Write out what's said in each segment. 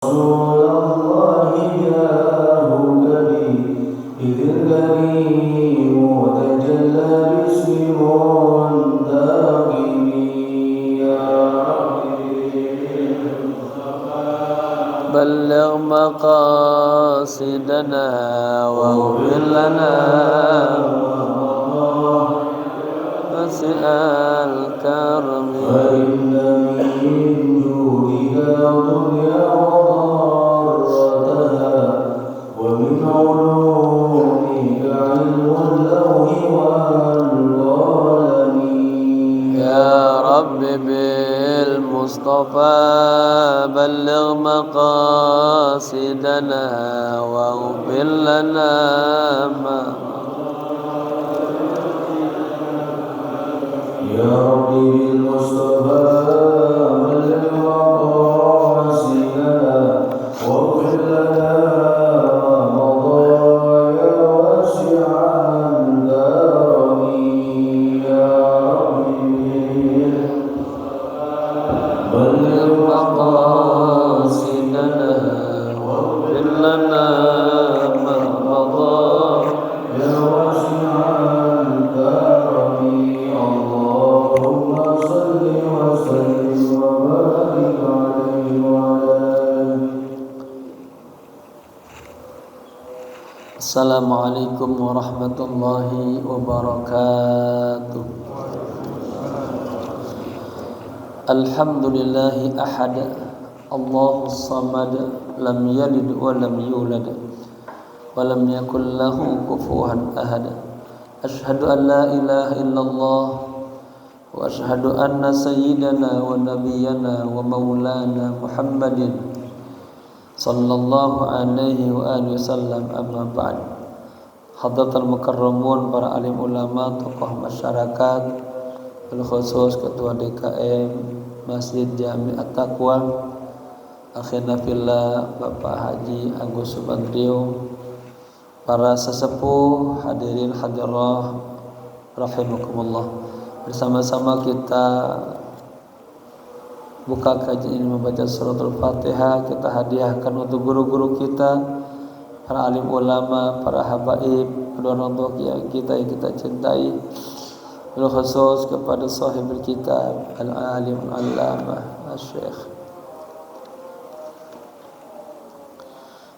رسول الله جاءه الكريم إذ الكريم وتجلى باسم منتقم يا بلغ مقاصدنا واغفر لنا وسع الكرم فإن من جودك دنيا وضارتها ومن علومك علم اللوح والقلم يا رب بالمصطفى بلغ مقاصدنا واغفر لنا ما يا ربي بالمصطفى بلغ مقاصدنا واغفر لنا ما مضى يا واسع الكرم يا ربي بلغ مقاصدنا واغفر لنا ما مضى يا واسع الكرم اللهم صل وسلم وبارك عليه وعلى آله. Assalamualaikum warahmatullahi wabarakatuh. Alhamdulillahi ahad, Allahus samad, lam yalid wa lam yulad wa lam yakul lahu kufuwan ahad. Ashhadu an la ilaha illallah wa ashhadu anna sayyidana wa nabiyyana wa maulana Muhammadin sallallahu alaihi wa alihi wasallam, amma ba'd. Hadratul mukarramun, para alim ulama, tokoh masyarakat, bil khusus ketua DKM Masjid Jami At-Taqwa, akhirna fillah Bapak Haji Agus Subandrio, para sesepuh, hadirin hadirah rahimakumullah. Bersama-sama kita buka kajian ini membaca suratul Fatihah. Kita hadiahkan untuk guru-guru kita, para alim ulama, para habaib, kedua orang tua kita yang kita cintai, bil khusus kepada sahibul kitab al-alim al-allamah Syekh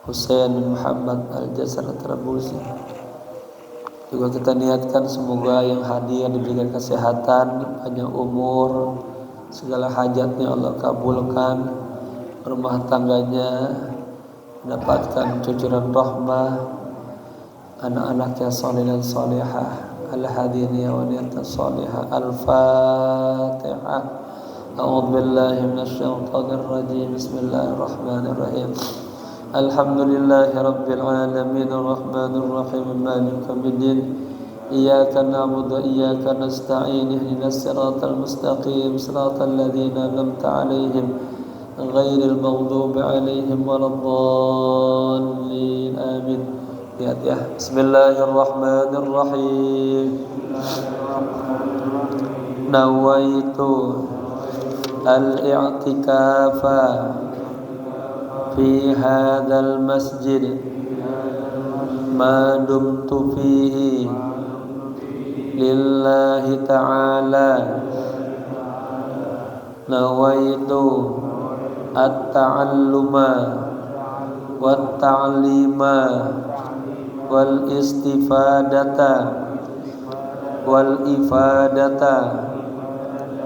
Husain bin Muhammad Al-Jasar At-Trabulsi. Juga kita niatkan semoga yang hadir diberikan kesehatan, panjang umur, segala hajatnya Allah kabulkan, rumah tangganya mendapatkan cucuran rahmah, anak-anaknya saleh dan salihah. Al-hadiniya wa niyatan salihah. Al-Fatihah. A'udzu billahi minasyaitonir rajim. Bismillahirrahmanirrahim. Alhamdulillahi rabbil alamin arrahmanir rahim maliki yaumiddin. Iyyaka na'budu wa iyyaka nasta'in ihdinas siratal mustaqim siratal ladzina an'amta 'alaihim ghairil maghdubi 'alaihim waladdallin. Amin. Ya. Bismillahirrahmanirrahim. Nawaitu al-i'tikafa fi hadzal masjid ma dumtu fihi lillahi ta'ala. Nawaitu at-ta'alluma wat-ta'lima wal istifadata wal ifadata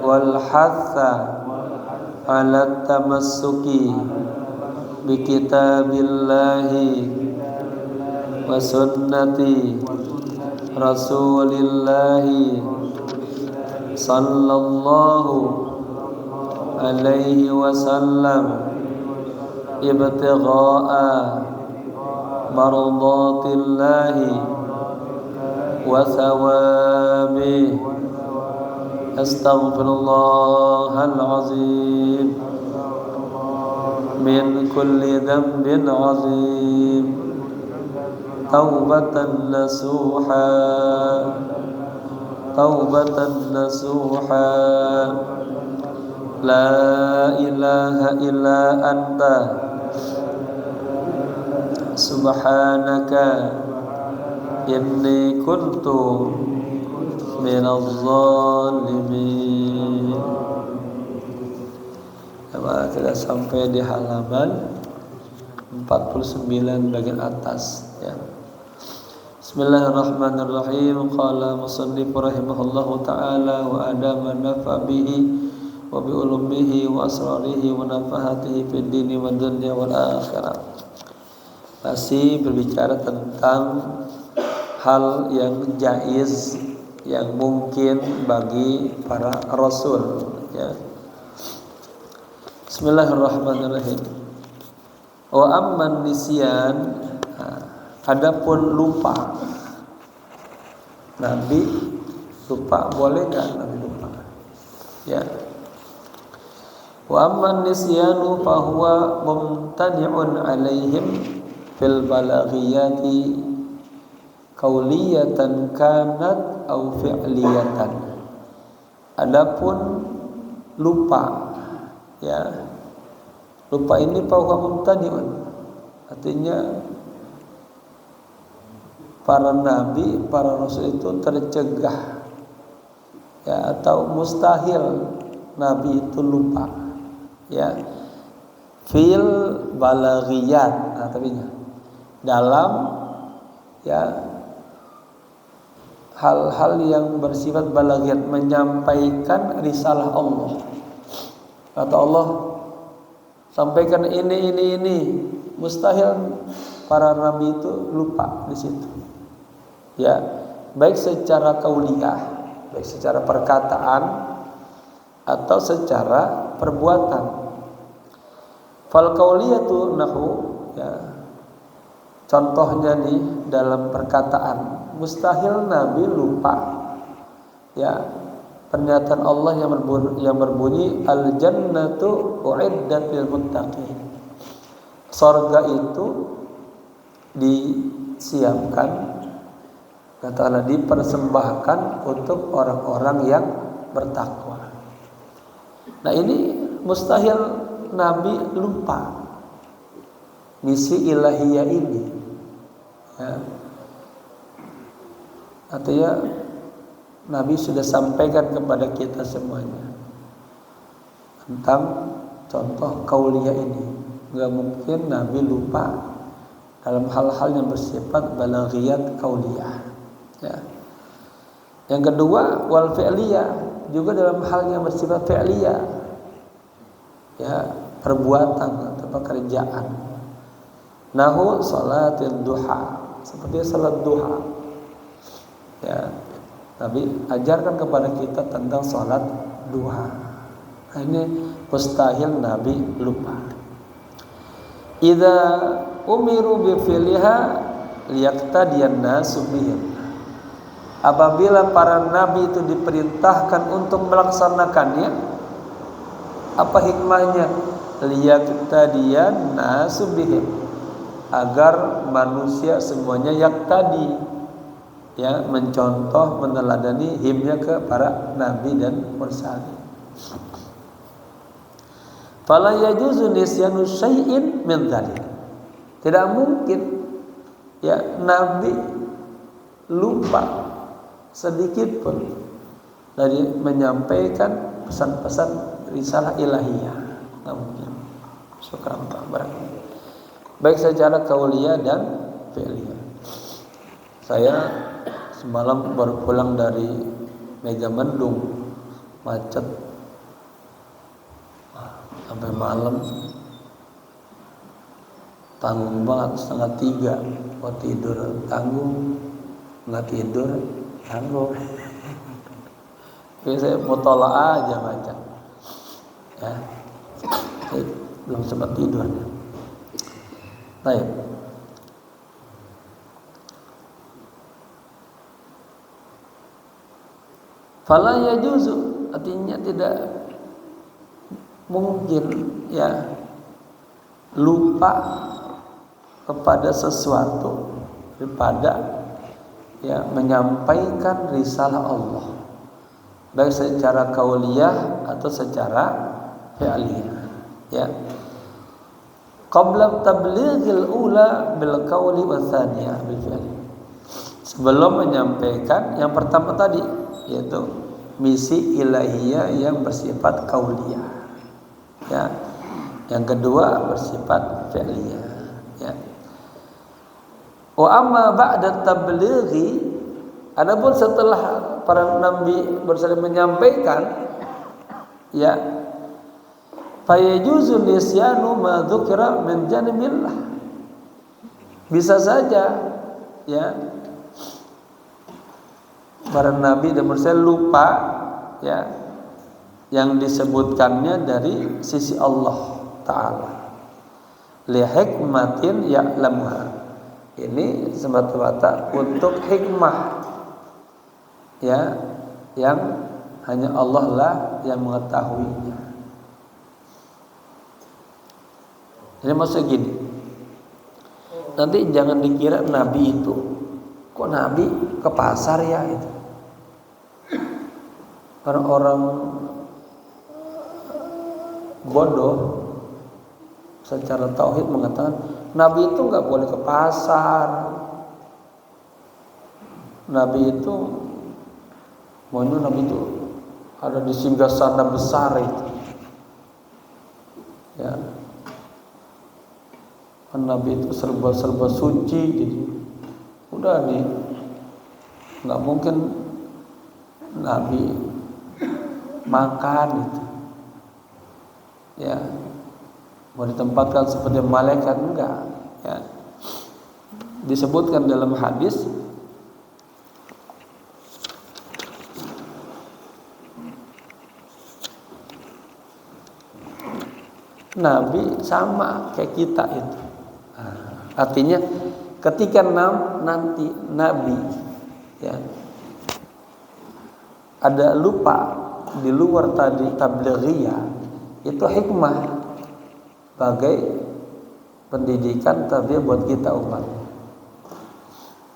wal hatha ala tamassuki bi kitabillahi wa sunnati rasulillahi sallallahu alaihi wasallam ibtigha'a mardatillahi wa thawabi. Astaghfirullahal azim min kulli dhanbin azim. Taubatan nasuha, taubatan nasuha. La ilaha illa anta subhanaka inni kuntu minadh zalimin. Kita sampai di halaman 49 bagian atas ya. Bismillahirrahmanirrahim. Qala musannif rahimahullahu ta'ala wa adama nafa bihi wa bi ulumihi wa asrarihi wa nafahatihi fid dini wa dunya wal akhirah. Masih berbicara tentang hal yang jaiz, yang mungkin bagi para rasul ya. Bismillahirrahmanirrahim. Wa amman nisyan, adapun lupa. Nabi lupa, boleh enggak Nabi lupa? Ya. Wa amman nisyanu fa huwa mumtani'un 'alaihim fil balaghiyati qauliyatan kanat aw fi'liyatan. Adapun lupa ya, lupa ini bahwa mumtani'un, artinya para nabi, para rasul itu tercegah ya, atau mustahil nabi itu lupa ya, fil balaghiyat, artinya dalam ya hal-hal yang bersifat balaghiyat, menyampaikan risalah Allah. Kata Allah, sampaikan ini, mustahil para nabi itu lupa di situ. Ya, baik secara qauliyah, baik secara perkataan atau secara perbuatan. Fal qauliyatu nahu ya. Contohnya nih dalam perkataan, mustahil nabi lupa ya. Pernyataan Allah yang berbunyi al-jannatu u'iddat lil muttaqin. Surga itu disiapkan, kata Allah, dipersembahkan untuk orang-orang yang bertakwa. Nah, ini mustahil nabi lupa misi ilahiyah ini ya. Artinya Nabi sudah sampaikan kepada kita semuanya tentang contoh qauliyah ini. Enggak mungkin Nabi lupa dalam hal-hal yang bersifat balaghiyat qauliyah ya. Yang kedua, wal fi'liyah, juga dalam hal yang bersifat fi'liyah ya, perbuatan atau pekerjaan. Nahu salatil duha, seperti salat duha ya. Nabi ajarkan kepada kita tentang salat duha. Nah, ini mustahil Nabi lupa. Idza umiru bi fi'liha liyaqtadiyan nasu bihim. Apabila para nabi itu diperintahkan untuk melaksanakannya, apa hikmahnya? Liyaqtadiyan nasu bihim, agar manusia semuanya yaqtadi ya, mencontoh, meneladani himnya ke para nabi dan mursalin. Fala yajuzu nisyanu syai'in min dzalik. Tidak mungkin ya nabi lupa sedikit pun dari menyampaikan pesan-pesan risalah ilahiyah. Tidak mungkin. Syukran Pak Barakah. Baik secara qauliyah dan fi'liyah. Saya semalam baru pulang dari Megamendung, macet sampai malam, tanggung banget. 2:30 mau tidur tanggung, nggak tidur tanggung. Jadi saya mutola'ah aja baca ya, saya belum sempat tidur. Baik. Fala yajuzu, artinya tidak mungkin ya lupa kepada sesuatu daripada ya menyampaikan risalah Allah, baik secara qauliyah atau secara fi'liyah ya. qabla tablighil ula bil qawli wa tsaniyah bil fi'li. Sebelum menyampaikan yang pertama tadi, yaitu misi ilahiyah yang bersifat qauliyah. Ya. Yang kedua bersifat fi'liyah, ya. Wa amma ba'da tablighi, adapun setelah para nabi bersaling menyampaikan, ya, fayajuzu nisyanu ma dzukira min janimillah. Bisa saja, ya, para nabi dan mursalin lupa, ya, yang disebutkannya dari sisi Allah Ta'ala, li hikmatin ya'lamuha. Ini semata-mata untuk hikmah, ya, yang hanya Allah lah yang mengetahuinya. Ini maksudnya gini, nanti jangan dikira nabi itu, kok nabi ke pasar ya itu. Orang-orang bodoh secara tauhid mengatakan nabi itu nggak boleh ke pasar. Nabi itu maunya nabi itu ada di singgasana besar itu, ya. Nabi itu serba suci, jadi udah nih nggak mungkin nabi makan itu, ya. Mau ditempatkan seperti malaikat, enggak, ya. Disebutkan dalam hadis nabi sama kayak kita itu. Artinya ketika nanti nabi, ya, ada lupa di luar tadi tablighiyah, itu hikmah sebagai pendidikan tarbiyah buat kita umat,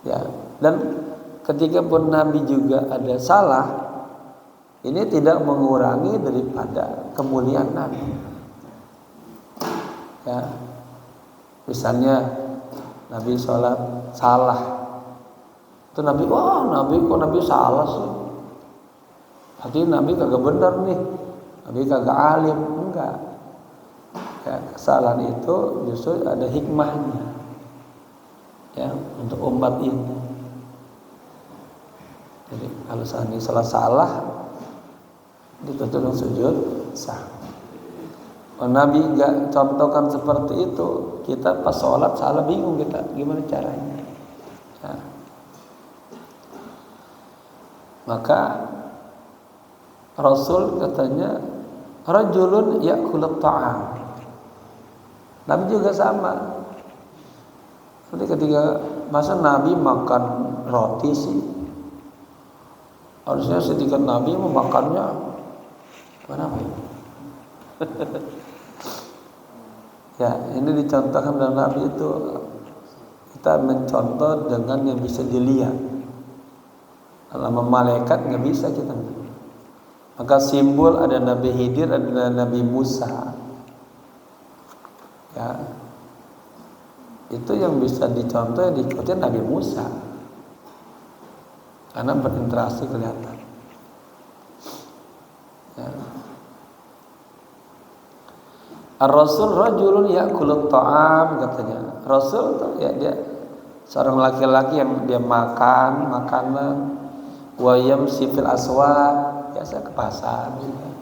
ya. Dan ketika pun nabi juga ada salah, ini tidak mengurangi daripada kemuliaan nabi, ya. Misalnya nabi sholat salah, itu nabi, wah nabi kok nabi salah sih, berarti nabi kagak benar nih, nabi kagak alim. Enggak, ya, kesalahan itu justru ada hikmahnya, ya, untuk umat ini. Jadi kalau seandainya salah dituntut dengan sujud sah. Kalau Nabi nggak contohkan seperti itu, kita pas sholat salah bingung kita gimana caranya, ya. Maka Rasul katanya rajulun ya'kulut ta'am. Nabi juga sama. Jadi ketika masa Nabi makan roti sih, harusnya sedikit Nabi memakannya apa ya? Ya, ini dicontohkan dalam Nabi itu, kita mencontoh dengan yang bisa dilihat. Kalau malaikat nggak bisa kita. Maka simbol ada Nabi Khidir, ada Nabi Musa, ya. Itu yang bisa dicontoh, yang diikuti Nabi Musa, karena berinteraksi kelihatan, ya. Ar-Rasul rajulun ya'kulut ta'am, katanya. Rasul ya dia seorang laki-laki yang dia makan makanan, wa yamshi fil aswaq, biasa ke pasar juga.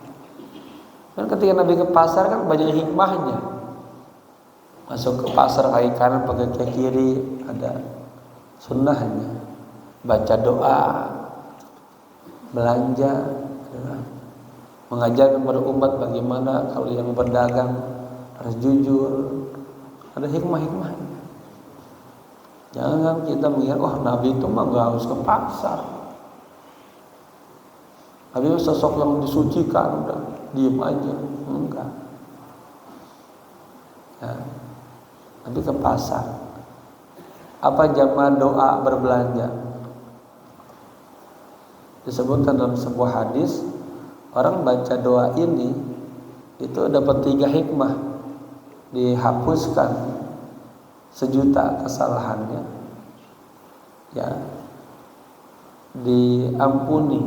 Dan ketika Nabi ke pasar kan banyak hikmahnya. Masuk ke pasar kaki kanan pakai kaki kiri, ada sunnahnya. Baca doa, belanja, mengajar kepada umat bagaimana kalau yang berdagang harus jujur. Ada hikmah-hikmahnya. Jangan kita mengira, oh Nabi itu mah gak harus ke pasar, Nabi itu sosok yang disucikan, udah diem aja. Enggak, ya. Nabi ke pasar. Apa jamaah doa berbelanja? Disebutkan dalam sebuah hadis, orang baca doa ini itu dapat 3 hikmah. dihapuskan sejuta kesalahannya, ya, diampuni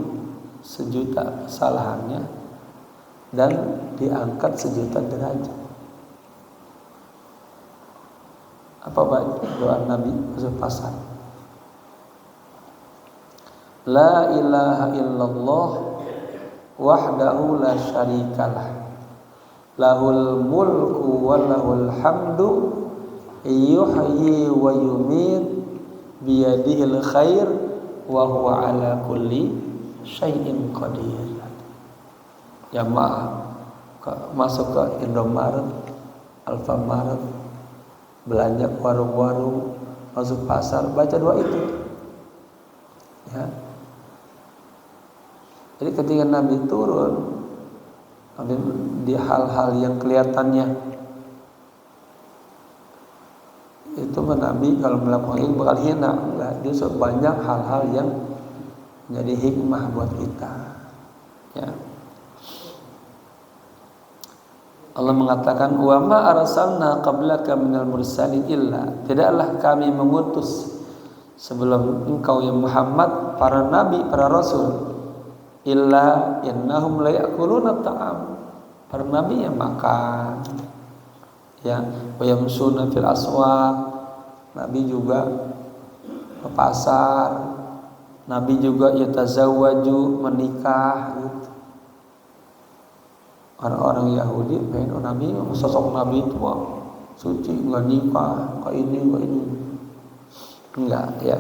sejuta kesalahannya, dan diangkat sejuta derajat. Apa doa Nabi masuk pasal? La ilaha illallah wahdahu la syarikalah, lahul mulku wa lahul hamdu, yuhyi wa yumit, biyadihil khair, wa huwa ala kulli syai'in qadir. Ya masuk ke Indomaret, Alfamaret, belanja ke warung-warung, masuk pasar, baca doa itu, ya. Jadi ketika Nabi turun, Nabi di hal-hal yang kelihatannya itu Nabi kalau melakukan itu bakal hina, enggak, dia banyak hal-hal yang menjadi hikmah buat kita, ya. Allah mengatakan, wa ma arsalna qablaka minal mursalin illa, tidaklah kami mengutus sebelum engkau ya Muhammad para nabi, para rasul, illa innahum la ya'kuluna ta'am, para nabi yang makan, ya, wa yamsuna fil aswaq, nabi juga ke pasar, nabi juga yatazawwaju, menikah, gitu. Orang-orang Yahudi pengen Nabi, sosok Nabi itu suci, nggak nikah, nggak ini, enggak, ya.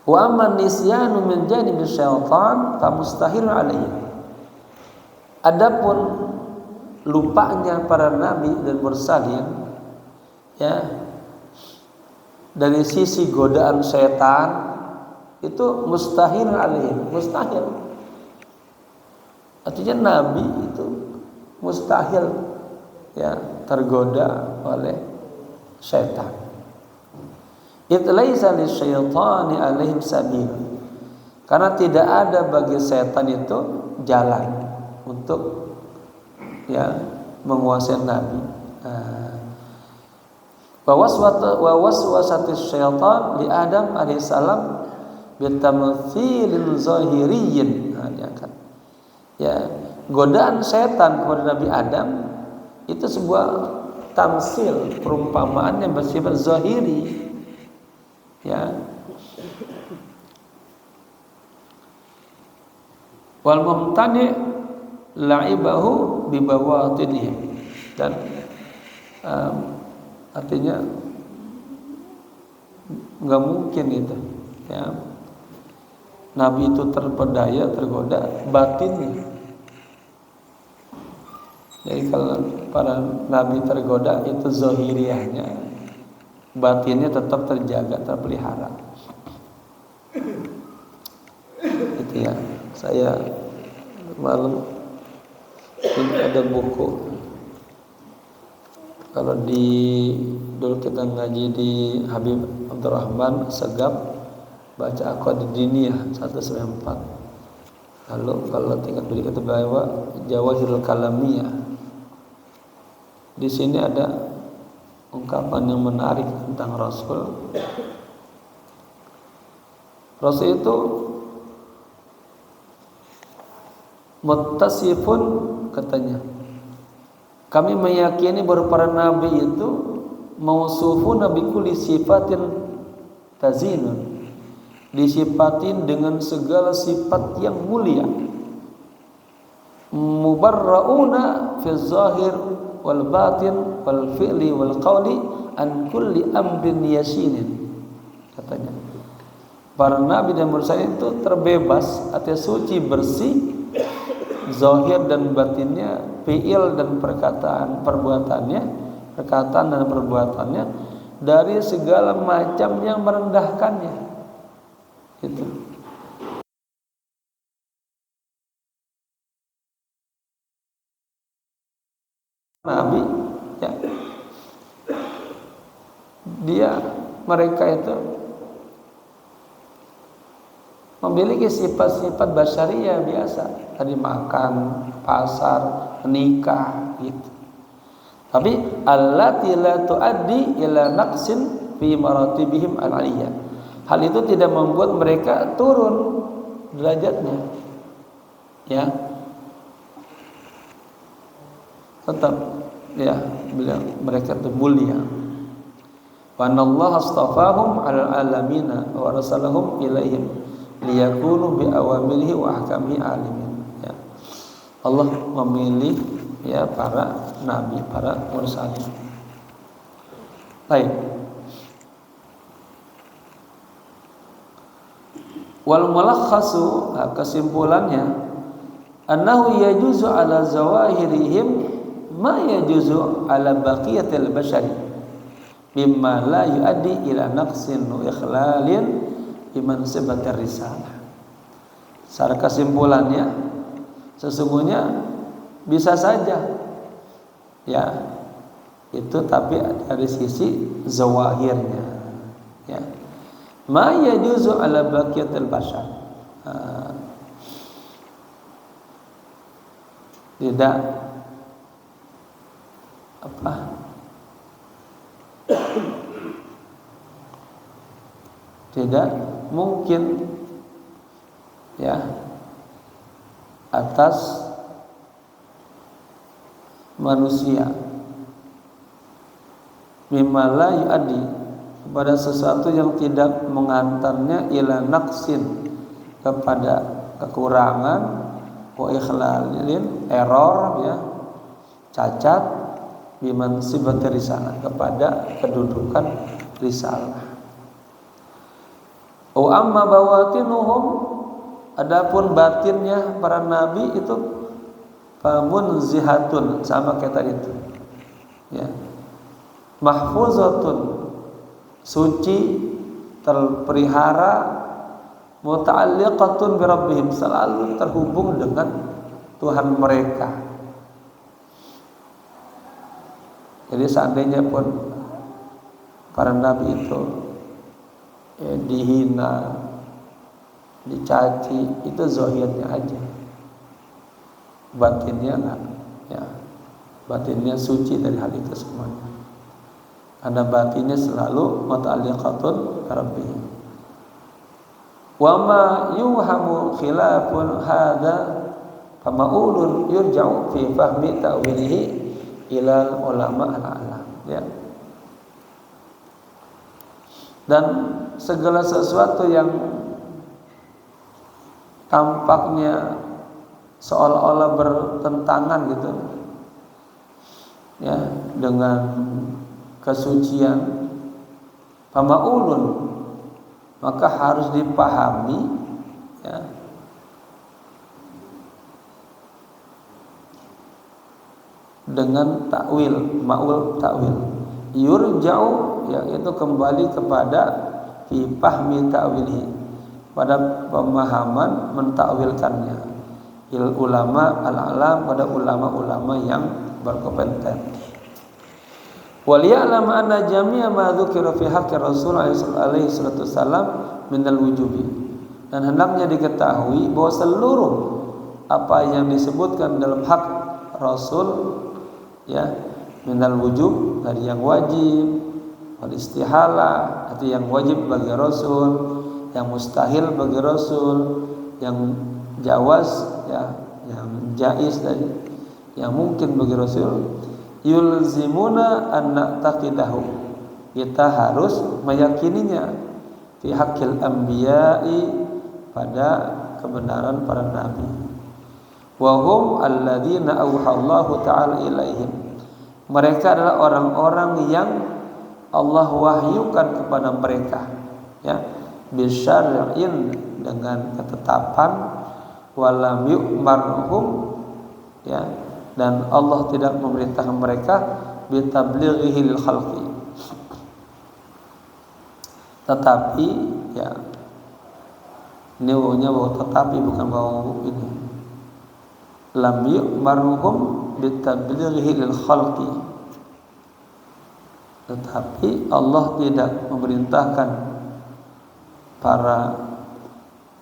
Wa amman nisyanu min janibi syaitan fa mustahil alaihi. Adapun lupanya para nabi dan mursalin, ya, dari sisi godaan setan itu mustahil alaihi, mustahil. Artinya nabi itu mustahil, ya, tergoda oleh setan. Itlaisa lisyaitani alaihim sabil, karena tidak ada bagi setan itu jalan untuk, ya, menguasai nabi. Wa waswasatis syaitan li Adam alaihissalam bitamthilil zahiriyyin. Diangkat, ya, godaan setan kepada Nabi Adam itu sebuah tamsil, perumpamaan yang bersifat zahiri, ya. Wal mumtani la'ibahu bi bawatinihi, dan artinya nggak mungkin itu, ya, Nabi itu terpedaya, tergoda batinnya. Jadi kalau para Nabi tergoda itu zahiriahnya, batinnya tetap terjaga, terpelihara. Itu, ya. Saya malam ini ada buku. Kalau dulu kita ngaji di Habib Abdurrahman Segaf, baca Aqaid Diniyah 194. Lalu kalau tingkat beli kita bawa Jawahirul Kalamiyah. Di sini ada ungkapan yang menarik tentang Rasul. Rasul itu muttasifun, katanya, kami meyakini bahwa para nabi itu mausufun bi kulli sifatin tazinun, disifatin dengan segala sifat yang mulia, mubarrauna fi zahir wal batin wal fi'li wal qawli an kulli amrin yasinin, katanya. Para nabi dan mursalin itu terbebas atau suci, bersih zahir dan batinnya, fi'il dan perkataan perbuatannya, perkataan dan perbuatannya, dari segala macam yang merendahkannya. Itu. Nabi, ya, mereka itu memiliki sifat-sifat basyariyah biasa, tadi makan, pasar, menikah gitu. Tapi allati la tuaddi ila naqsin fi maratibihim al-aliyah. Hal itu tidak membuat mereka turun derajatnya. Ya. Tetap ya bilang mereka itu mulia. Wa anallahu astafahum 'alal alamina wa rasalahum ilaihim liyakunu bi awamirihi wa ahkamihi alimin. Ya. Allah memilih ya para nabi, para mursalin. Baik. Wal mulakhasu, kesimpulannya, annahu yajuzu ala zawahirihim ma yajuzu ala baqiyatil bashari mimma la yuaddi ila naqsin wa ikhlalin bimansibatir risalah. Secara kesimpulannya, sesungguhnya bisa saja ya itu, tapi dari sisi zawahirnya ya ma yajuzu ala baqiyatil bashar, tidak apa tidak mungkin ya atas manusia mimma la yuaddi, kepada sesuatu yang tidak mengantarnya ila naqsin, kepada kekurangan, wa ikhlalin, error ya, cacat, biman sibati risalah, kepada kedudukan risalah. O amma bawatinuhum, adapun batinnya para nabi itu famunzihatun, sama kayak tadi itu ya, mahfuzatun, suci, terpelihara, muta'alliqatun bi rabbihim, selalu terhubung dengan Tuhan mereka. Jadi seandainya pun para nabi itu ya, dihina, dicaci, itu zahirnya aja, batinnya enggak ya, batinnya suci dari hal itu semuanya, karena batinnya selalu muta'alliqatun bi rabbihim. Wa ma yuhamu khilafun hadza fama'ulun yurja'u fi fahmi ta'wilihi ila ulama al-alam ya. Dan segala sesuatu yang tampaknya seolah-olah bertentangan gitu ya dengan kesucian fama'ulun, maka harus dipahami ya, dengan takwil, ma'ul takwil. Yurja'u, yaitu kembali kepada fi fahmi ta'wilhi, pada pemahaman mentakwilkannya, il ulama al-alam, pada ulama-ulama yang berkompeten. Wal ya'lam anna jami'a ma dzukira fi haqqi Rasul alaihi salatu wasallam minal wujubi, dan hendaknya diketahui bahwa seluruh apa yang disebutkan dalam hak Rasul ya, minal wujub, dari yang wajib, wal istihala, itu yang wajib bagi Rasul, yang mustahil bagi Rasul, yang jawaz ya, yang jaiz tadi, yang mungkin bagi Rasul, yulzimuna an na'taqidahu, kita harus meyakininya, fi haqqil anbiya'i, pada kebenaran para nabi, wa hum alladzina auhallahu ta'ala ilaihim, mereka adalah orang-orang yang Allah wahyukan kepada mereka ya, bisyar'in, dengan ketetapan, walam yu'marhum ya, dan Allah tidak memerintahkan mereka bitablighihi lil khalqi, tetapi ya, ini wawunya wawu tetapi, bukan wawu ini, lam yu'marhum bitablighihi lil khalqi, tetapi Allah tidak memerintahkan para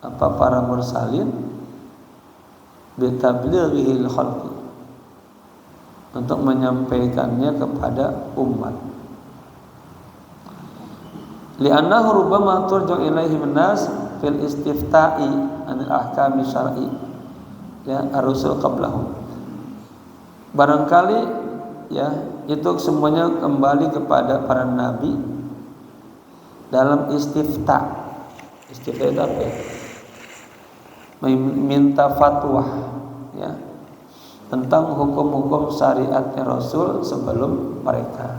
para mursalin bitablighil khalqi, untuk menyampaikannya kepada umat. Li'annahu rubbama turja'u ilaihi an-nas fil istifta'i anil ahkami syar'i, ya, ar-rusul qablahum. Barangkali ya itu semuanya kembali kepada para nabi dalam istifta. Istifta itu apa ya? Minta fatwa, ya, tentang hukum-hukum syariatnya Rasul sebelum mereka.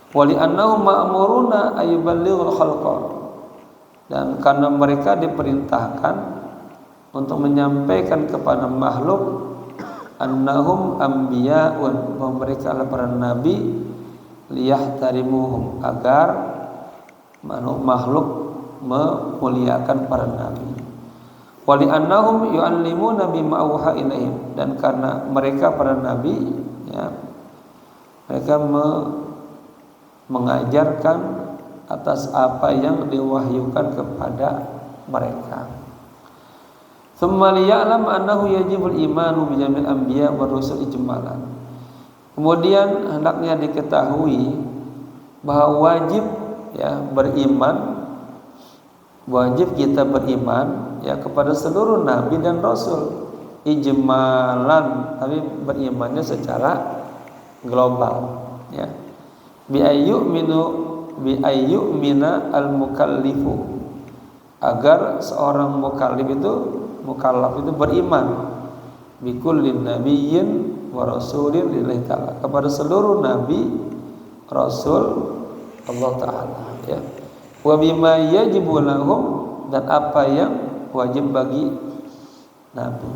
Wali annahum ma'muruna ayyuballighul khalqa, dan karena mereka diperintahkan untuk menyampaikan kepada makhluk annahum anbiya'un, bahwa mereka adalah para nabi, liyahtarimuhum, agar makhluk memuliakan para nabi. Wali annahum yu'allimuna bima auha ilaihim, dan karena mereka para nabi, ya, mereka mengajarkan atas apa yang diwahyukan kepada mereka. Tsumma liya'lam annahu yajibul imanu bi jamil anbiya wa rusul ijmalan. Kemudian hendaknya diketahui bahwa wajib, ya, beriman, wajib kita beriman, ya, kepada seluruh nabi dan rasul ijmalan, tapi berimannya secara global, ya. Bi ayyumina al-mukallifu, agar seorang mukallaf itu beriman bi kulli nabiyyin wa rasulin lillahi ta'ala, kepada seluruh nabi, rasul Allah Ta'ala, ya. Wa bima yajibu lahum, dan apa yang wajib bagi nabi,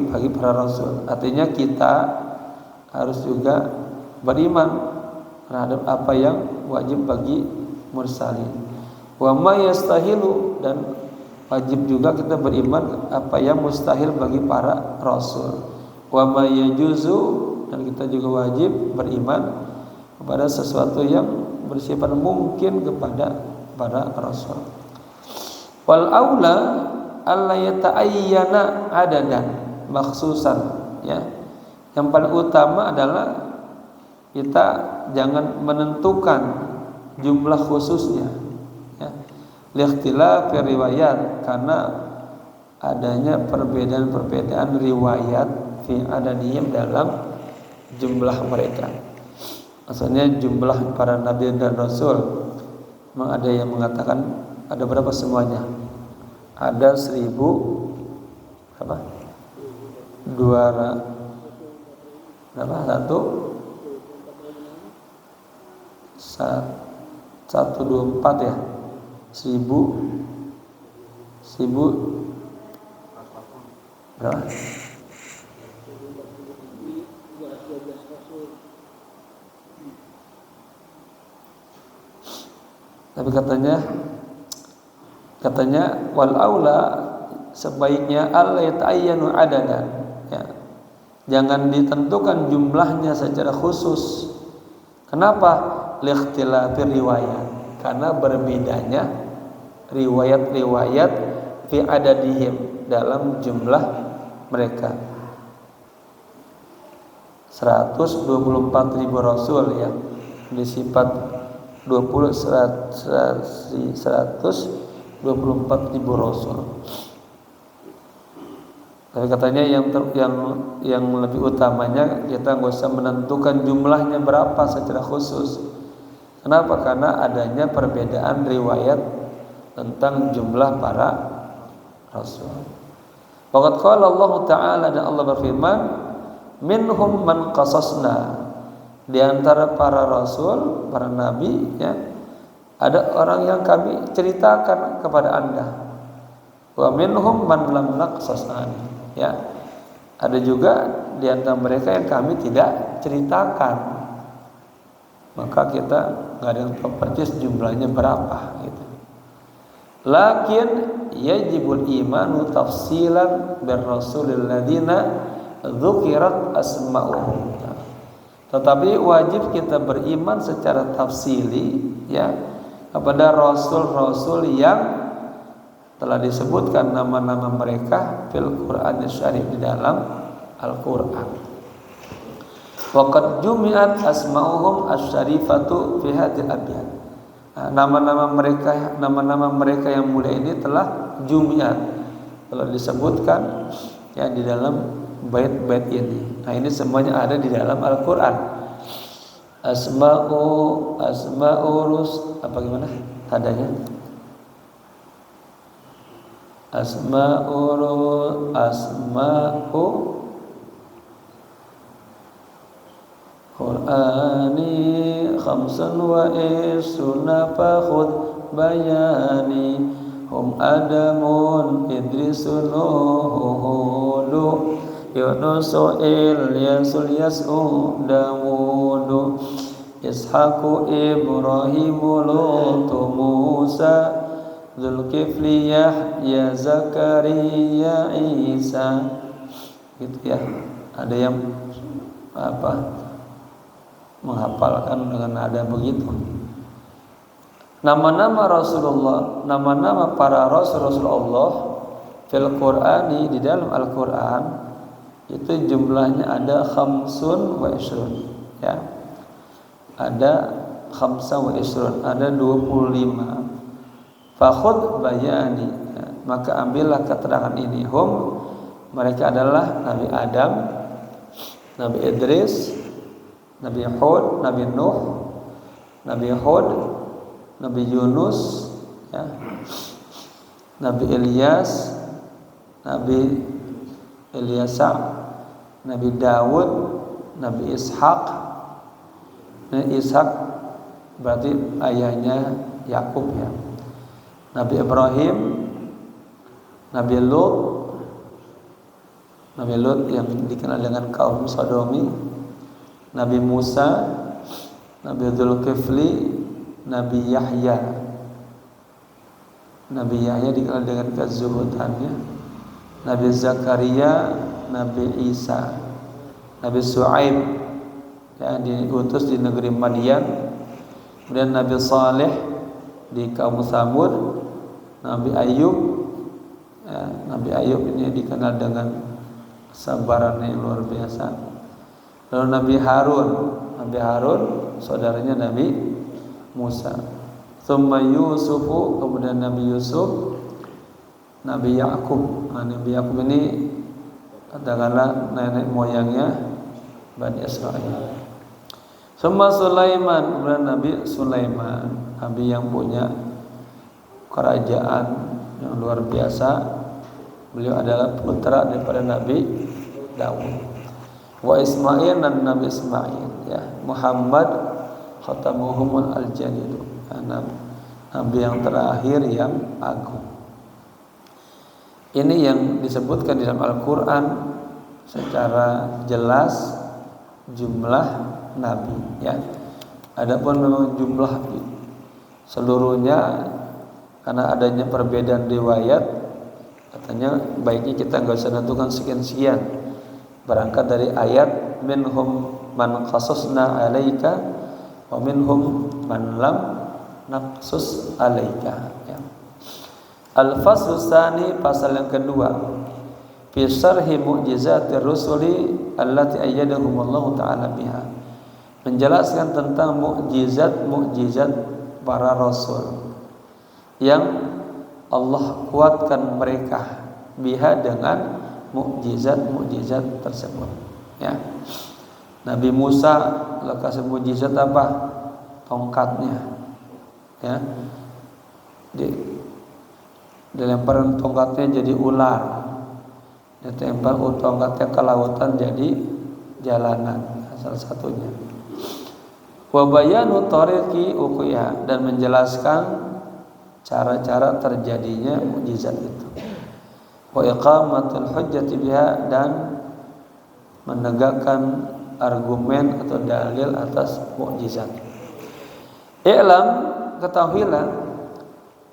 bagi para rasul. Artinya kita harus juga beriman terhadap apa yang wajib bagi mursalin. Wa ma yastahilu, dan wajib juga kita beriman apa yang mustahil bagi para rasul. Wa ma yajuzu, dan kita juga wajib beriman kepada sesuatu yang bersifat mungkin kepada para rasul. Wal aula alla yata'ayyana adadan makhsusan, ya. Yang paling utama adalah kita jangan menentukan jumlah khususnya, ya. Liikhtilafi riwayat, karena adanya perbedaan-perbedaan riwayat fi adadihim, dalam jumlah mereka. Maksudnya jumlah para nabi dan rasul. Memang ada yang mengatakan ada berapa semuanya? Ada 1.000 berapa? 124 ya. 1000 berapa? Tapi katanya wal aula, sebaiknya alla yata'ayyanu adadan, ya. Jangan ditentukan jumlahnya secara khusus. Kenapa? Liikhtilafi riwayat, karena berbedanya riwayat-riwayat fi adadihim, dalam jumlah mereka. 124.000 rasul, ya, disifat 124.000 rasul. Tapi katanya yang lebih utamanya kita nggak usah menentukan jumlahnya berapa secara khusus. Kenapa? Karena adanya perbedaan riwayat tentang jumlah para rasul. Waqad qala Allah Ta'ala, dan Allah berfirman, minhum man qasasna, di antara para rasul, para nabi, ya, ada orang yang kami ceritakan kepada Anda. Wa minhum man lam naqsasna, ya. Ada juga di antara mereka yang kami tidak ceritakan. Maka kita enggak ada yang tahu persis jumlahnya berapa, gitu. Lakin yajibul imanu tafsilan bir rasulil ladina dzukirat asma'uhum. Tetapi wajib kita beriman secara tafsili, ya, kepada rasul-rasul yang telah disebutkan nama-nama mereka fil Qur'an Syarif di dalam Al-Qur'an. Waqad jumi'at asma'uhum asy-syarifatu fi hadhil abyad. Nama-nama mereka yang mulia ini telah jumi'at, telah disebutkan ya di dalam bait-bait ini. Nah, ini semuanya ada di dalam Al-Qur'an. Asma'u apa gimana tadanya? Asma'u Qur'ani khamsun wa isuna fakhud bayani hum adamun idrisun hudu yunusu ilyasul yas'u damudu ishaqu ibrahimu lutu musa Zulkifli Yahya Zakaria Isa, gitu ya. Ada yang menghafalkan dengan nada begitu. Nama-nama Rasulullah, nama-nama para Rasulullah fil Qur'ani di dalam Al-Qur'an itu jumlahnya ada khamsun wa isrun, ya. Ada khamsa wa isrun, ada 25. Fakhud bayani, ya, maka ambillah keterangan ini. Hum, mereka adalah Nabi Adam, Nabi Idris, Nabi Hud, Nabi Nuh, Nabi Hud, Nabi Yunus, ya, Nabi Ilyas, Nabi Ilyasa, Nabi Dawud, Nabi Ishaq. Ini Ishaq berarti ayahnya Yakub, ya. Nabi Ibrahim, Nabi Lut yang dikenal dengan kaum Sodomi, Nabi Musa, Nabi Zulkifli, Nabi Yahya. Nabi Yahya dikenal dengan kezuhudannya, Nabi Zakaria, Nabi Isa, Nabi Su'aib yang diutus di negeri Madian, kemudian Nabi Saleh di kaum Samud, Nabi Ayub, ya, Nabi Ayub ini dikenal dengan kesabarannya yang luar biasa. Lalu Nabi Harun saudaranya Nabi Musa. Tsumma Yusufu, kemudian Nabi Yusuf, Nabi Yakub. Nah, Nabi Yakub ini katakanlah nenek moyangnya Bani Israil. Tsumma Sulaiman, kemudian Nabi Sulaiman, Nabi yang punya kerajaan yang luar biasa. Beliau adalah putra daripada Nabi Daud. Wa Ismail, dan Nabi Ismail, ya. Muhammad khatamuhumul al-jalil, Nabi yang terakhir yang agung. Ini yang disebutkan di dalam Al-Quran secara jelas jumlah Nabi, ya. Adapun memang jumlah seluruhnya karena adanya perbedaan riwayat, katanya baiknya kita nggak usah tentukan sekian-sekian. Berangkat dari ayat minhum man qasasna alaika wa minhum man lam naqsus alaika, ya. Al-fasl tsani, pasal yang kedua, fi syarhi mu'jizatir rusuli allati ayyadahumullahu ta'ala biha, menjelaskan tentang mukjizat para rasul yang Allah kuatkan mereka biha dengan mukjizat tersebut, ya. Nabi Musa lekas mukjizat apa? Tongkatnya, ya. Dilemparin tongkatnya jadi ular, ditempel tongkatnya ke lautan jadi jalanan, salah satunya. Wa bayanu tariqi uqiya, dan menjelaskan cara-cara terjadinya mukjizat itu. Wa iqamatul hujjati biha, dan menegakkan argumen atau dalil atas mukjizat. I'lam, ketahuilah,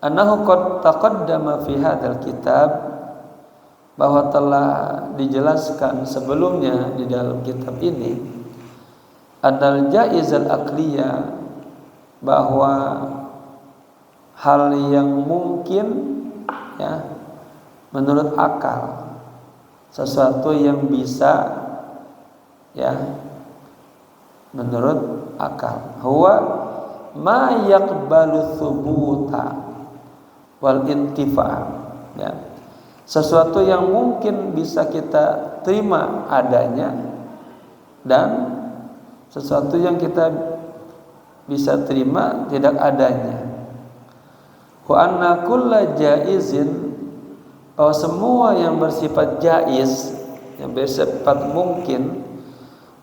annahu qad taqaddama fi hadzal kitab, bahwa telah dijelaskan sebelumnya di dalam kitab ini, adal jaizal aqliyah, bahwa hal yang mungkin ya, menurut akal, sesuatu yang bisa, ya, menurut akal. Huwa ma yaqbalu thubuta wal intifa', ya, sesuatu yang mungkin bisa kita terima adanya dan sesuatu yang kita bisa terima tidak adanya. Wa anna kulla jaizin, bahwa semua yang bersifat jaiz, yang bersifat mungkin,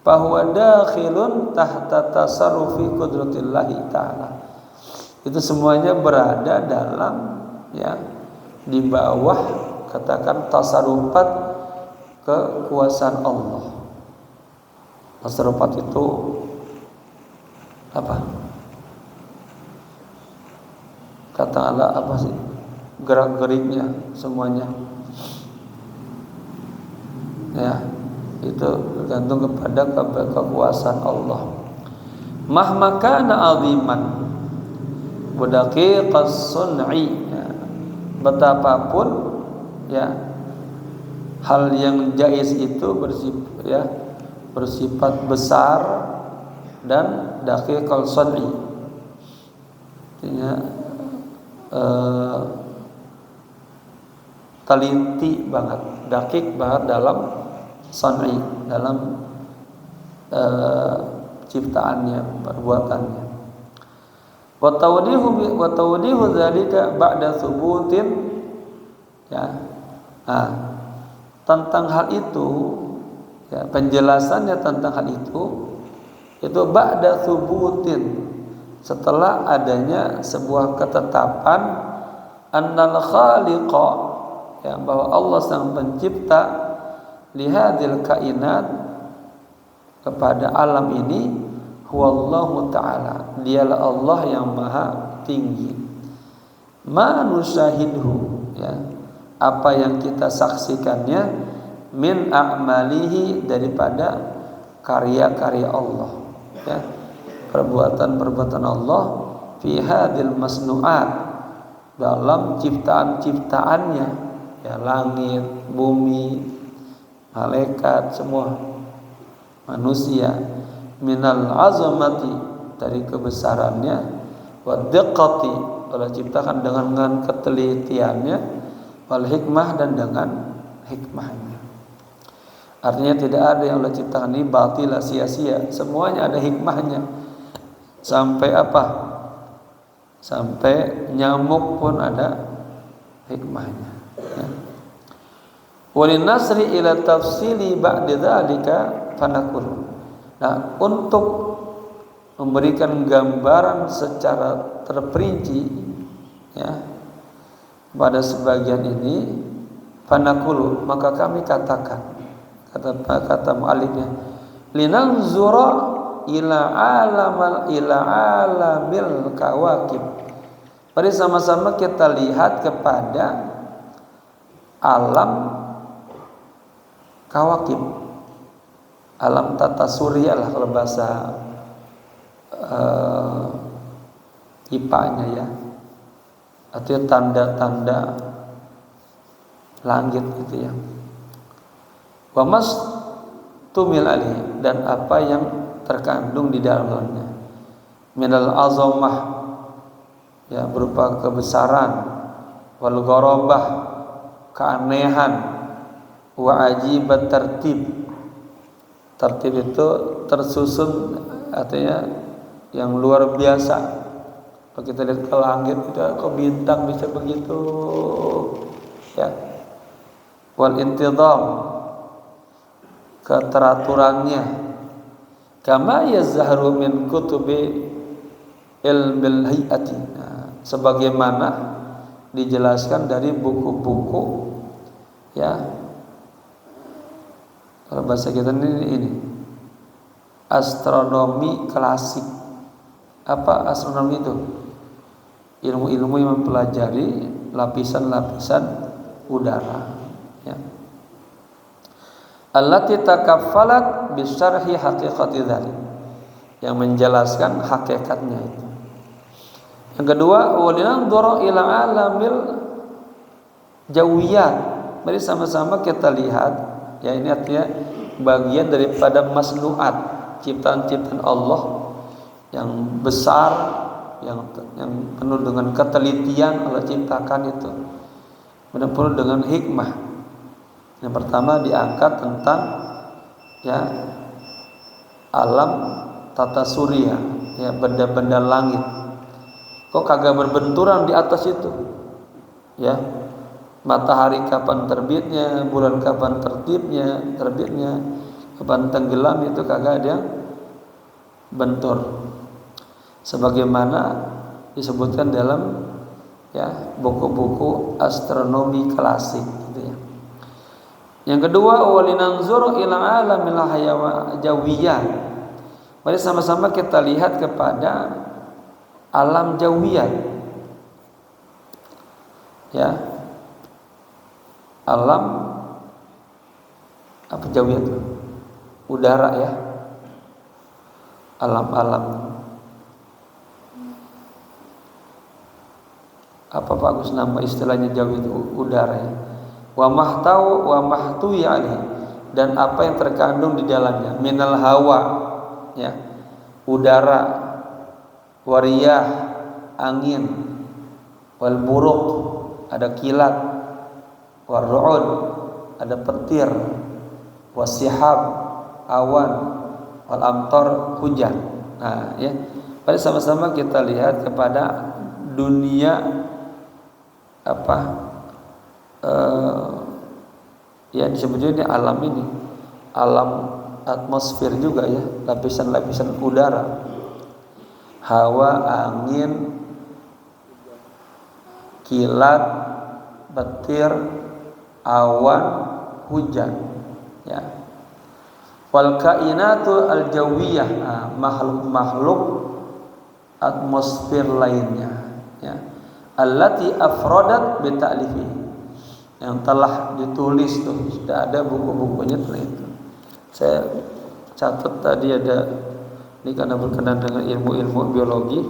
bahwa dakhilun tahta tasarrufi qudratillahi ta'ala, itu semuanya berada dalam, ya, di bawah, katakan, tasarrufat kekuasaan Allah. Tasarrufat itu apa? Katakanlah apa sih? Gerak-geriknya semuanya, ya, itu tergantung kepada kekuasaan Allah. Mahma kana aziman wa daqiqas sun'i, ya, betapapun, ya, hal yang jaiz itu bersifat, ya, bersifat besar dan daqiqal sun'i, artinya teliti banget, dakik banget dalam sun'i, dalam ciptaannya, perbuatannya. Wa tawdihu dzalika ba'da thubutin, ya. Nah, tentang hal itu, ya, penjelasannya tentang hal itu ba'da thubutin, setelah adanya sebuah ketetapan, annal khaliqa, ya, bahwa Allah sang pencipta, lihadil kainat, kepada alam ini, huwallahu ta'ala, dialah Allah yang maha tinggi. Ma nusyahidhu, ya, apa yang kita saksikannya, min a'malihi, daripada karya-karya Allah, ya, perbuatan-perbuatan Allah, fi hadil masnu'at, dalam ciptaan-ciptaannya, ya, langit, bumi, malaikat, semua manusia, minal azamati, dari kebesarannya, wa diqqati, Allah ciptakan dengan ketelitiannya, wal hikmah, dan dengan hikmahnya. Artinya tidak ada yang Allah ciptakan ini batil, sia-sia, semuanya ada hikmahnya. Sampai apa? Sampai nyamuk pun ada hikmahnya, ya. Walin nasri ila tafsili ba'da dzalika fanaqul. Nah, untuk memberikan gambaran secara terperinci, ya, pada sebagian ini, fanaqulu, maka kami katakan, kata mu'allifnya, linanzura ila alamil kawakib. Mari sama-sama kita lihat kepada alam kawakib, alam tata surya lah kalau bahasa IPA-nya, ya, artinya tanda-tanda langit gitu, ya. Wa mas tumil alih, dan apa yang terkandung di dalamnya, minal azamah, ya, berupa kebesaran, wal gharabah, keanehan, wa ajibat tertib. Tertib itu tersusun, artinya yang luar biasa. Kalau kita lihat ke langit, kok bintang bisa begitu, ya. Wal intidham, keteraturannya, kama yazharu min kutubi ilmil hayati, sebagaimana dijelaskan dari buku-buku, ya, kalau bahasa kita ini astronomi klasik. Apa astronomi itu? Ilmu-ilmu yang mempelajari lapisan-lapisan udara, ya. Allati takaffalat bisyarhi haqiqati dzalik, yang menjelaskan hakikatnya itu. Yang kedua, walinanzura ila alamil jawiyat. Mari sama-sama kita lihat ya, ini artinya bagian daripada masnuat, ciptaan-ciptaan Allah yang besar, yang penuh dengan ketelitian Allah ciptakan itu, penuh dengan hikmah. Yang pertama diangkat tentang ya alam tata surya, ya benda-benda langit. Kok kagak berbenturan di atas itu? Ya, matahari kapan terbitnya, bulan kapan terbitnya, kapan tenggelam, itu kagak ada bentur. Sebagaimana disebutkan dalam ya buku-buku astronomi klasik gitu ya. Yang kedua, walinanzur ila alamil jawiyah. Mari sama-sama kita lihat kepada alam jawiyah. Ya. Alam apa jawiyah itu? Udara ya. Alam-alam. Apa Pak Gus nama istilahnya jauh itu udara ya. Wa mahtuwi alih, dan apa yang terkandung di dalamnya, minal hawa ya, udara, wariyah, angin, wal buruk, ada kilat, wal ru'ud, ada petir, wasihab, awan, wal amtar, hujan. Nah ya, mari sama-sama kita lihat kepada dunia ya disebutnya ini alam atmosfer juga ya, lapisan-lapisan udara, hawa, angin, kilat, petir, awan, hujan ya. Wal kainatu al jawiyah, makhluk-makhluk atmosfer lainnya ya, allati afrodat bi ta'lifi, yang telah ditulis tuh, sudah ada buku-bukunya tentang itu. Saya catat tadi ada ini karena berkenaan dengan ilmu-ilmu biologi,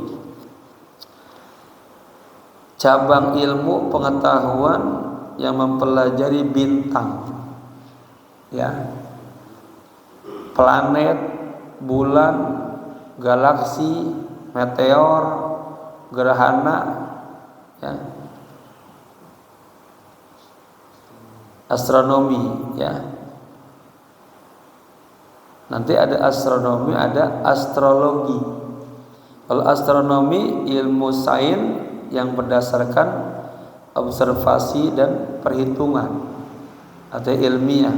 cabang ilmu pengetahuan yang mempelajari bintang ya, planet, bulan, galaksi, meteor, gerhana ya, astronomi ya. Nanti ada astronomi, ada astrologi. Kalau astronomi ilmu sains yang berdasarkan observasi dan perhitungan atau ilmiah.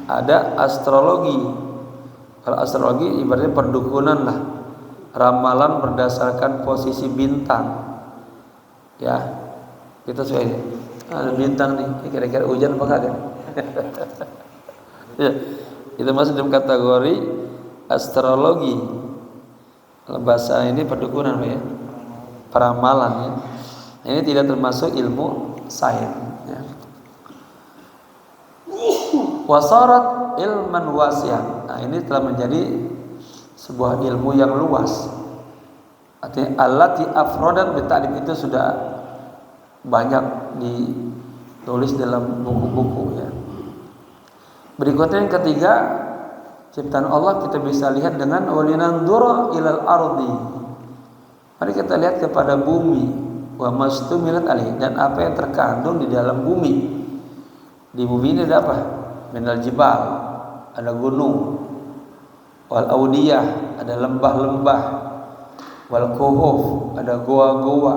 Ada astrologi. Kalau astrologi ibaratnya perdukunan lah, ramalan berdasarkan posisi bintang. Ya, kita sesuai. Ada bintang nih, kira-kira hujan apa kagak? Ya, itu masuk dalam kategori astrologi. Kalau bahasa ini perdukunan ya, peramalan ya. Ini tidak termasuk ilmu sains. Ya. Wasarat ilman wasi'an. Nah, ini telah menjadi sebuah ilmu yang luas. Artinya allati afrodat bita'lim, itu sudah banyak ditulis dalam buku-buku ya. Berikutnya yang ketiga, ciptaan Allah kita bisa lihat dengan walinanzura ilal ardi. Mari kita lihat kepada bumi, wa mastumilat alih, dan apa yang terkandung di dalam bumi. Di bumi ini ada apa? Minal jibal, ada gunung, wal audiyah, ada lembah-lembah, wal kuhuf, ada goa-goa,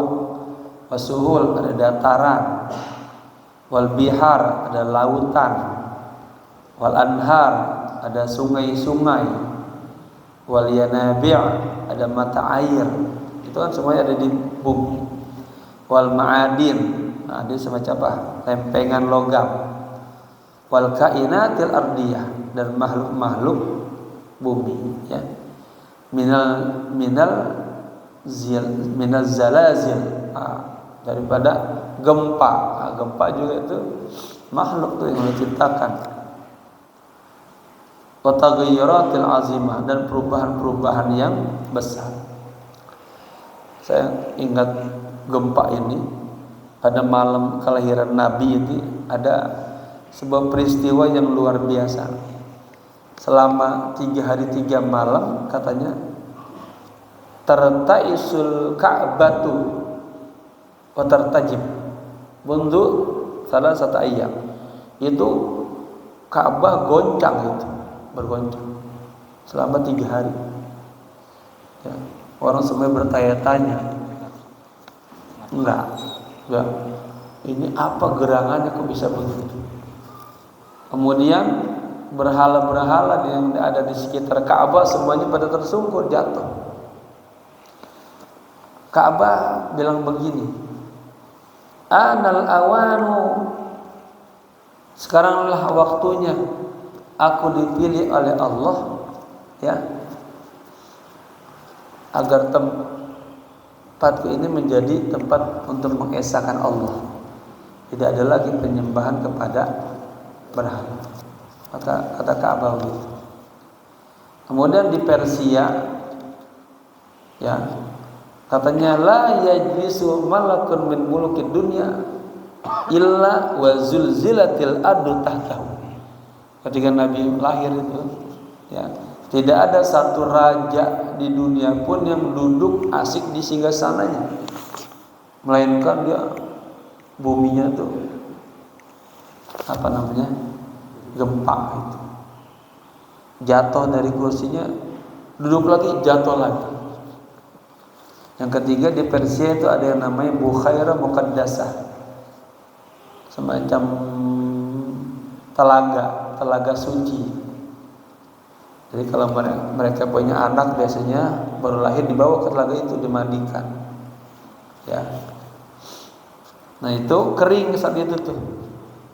wasuhul, ada dataran, wal bihar, ada lautan, wal anhar, ada sungai-sungai, wal yanabi', ada mata air. Itu kan semuanya ada di bumi. Wal ma'adin, nah, dia semacam apa? Lempengan logam. Wal kainatil ardiyah, dan makhluk-makhluk bumi ya. Minal zalazil, daripada gempa. Gempa juga itu makhluk tuh yang diciptakan. Wa taghayyuratil azimah, dan perubahan-perubahan yang besar. Saya ingat gempa ini pada malam kelahiran Nabi itu ada sebuah peristiwa yang luar biasa. Selama 3 hari 3 malam katanya tartaisul Ka'batu wa tartajib mundu salah satu ayam. Itu Ka'bah goncang, itu bergoncang selama 3 hari. Ya, orang semua bertanya-tanya, enggak, ini apa gerangannya kok bisa begitu? Kemudian berhala-berhala yang ada di sekitar Ka'bah semuanya pada tersungkur, jatuh. Ka'bah bilang begini, anal awanu, sekaranglah waktunya aku dipilih oleh Allah, ya, agar tempatku ini menjadi tempat untuk mengesahkan Allah. Tidak ada lagi penyembahan kepada berhala. Kata Ka'bah begitu. Kemudian di Persia, ya, katanya la yajlisu malakun min mulukid dunya illa wa zulzilatil ardu tahtahu. Ketika Nabi lahir itu, ya, tidak ada satu raja di dunia pun yang duduk asik di singgasananya, melainkan dia buminya tuh gempa itu, jatuh dari kursinya, duduk lagi, jatuh lagi. Yang ketiga di Persia itu ada yang namanya Bukhairah Muqaddasah, semacam telaga suci. Jadi kalau mereka punya anak biasanya baru lahir dibawa ke telaga itu dimandikan, ya. Nah itu kering saat itu tuh,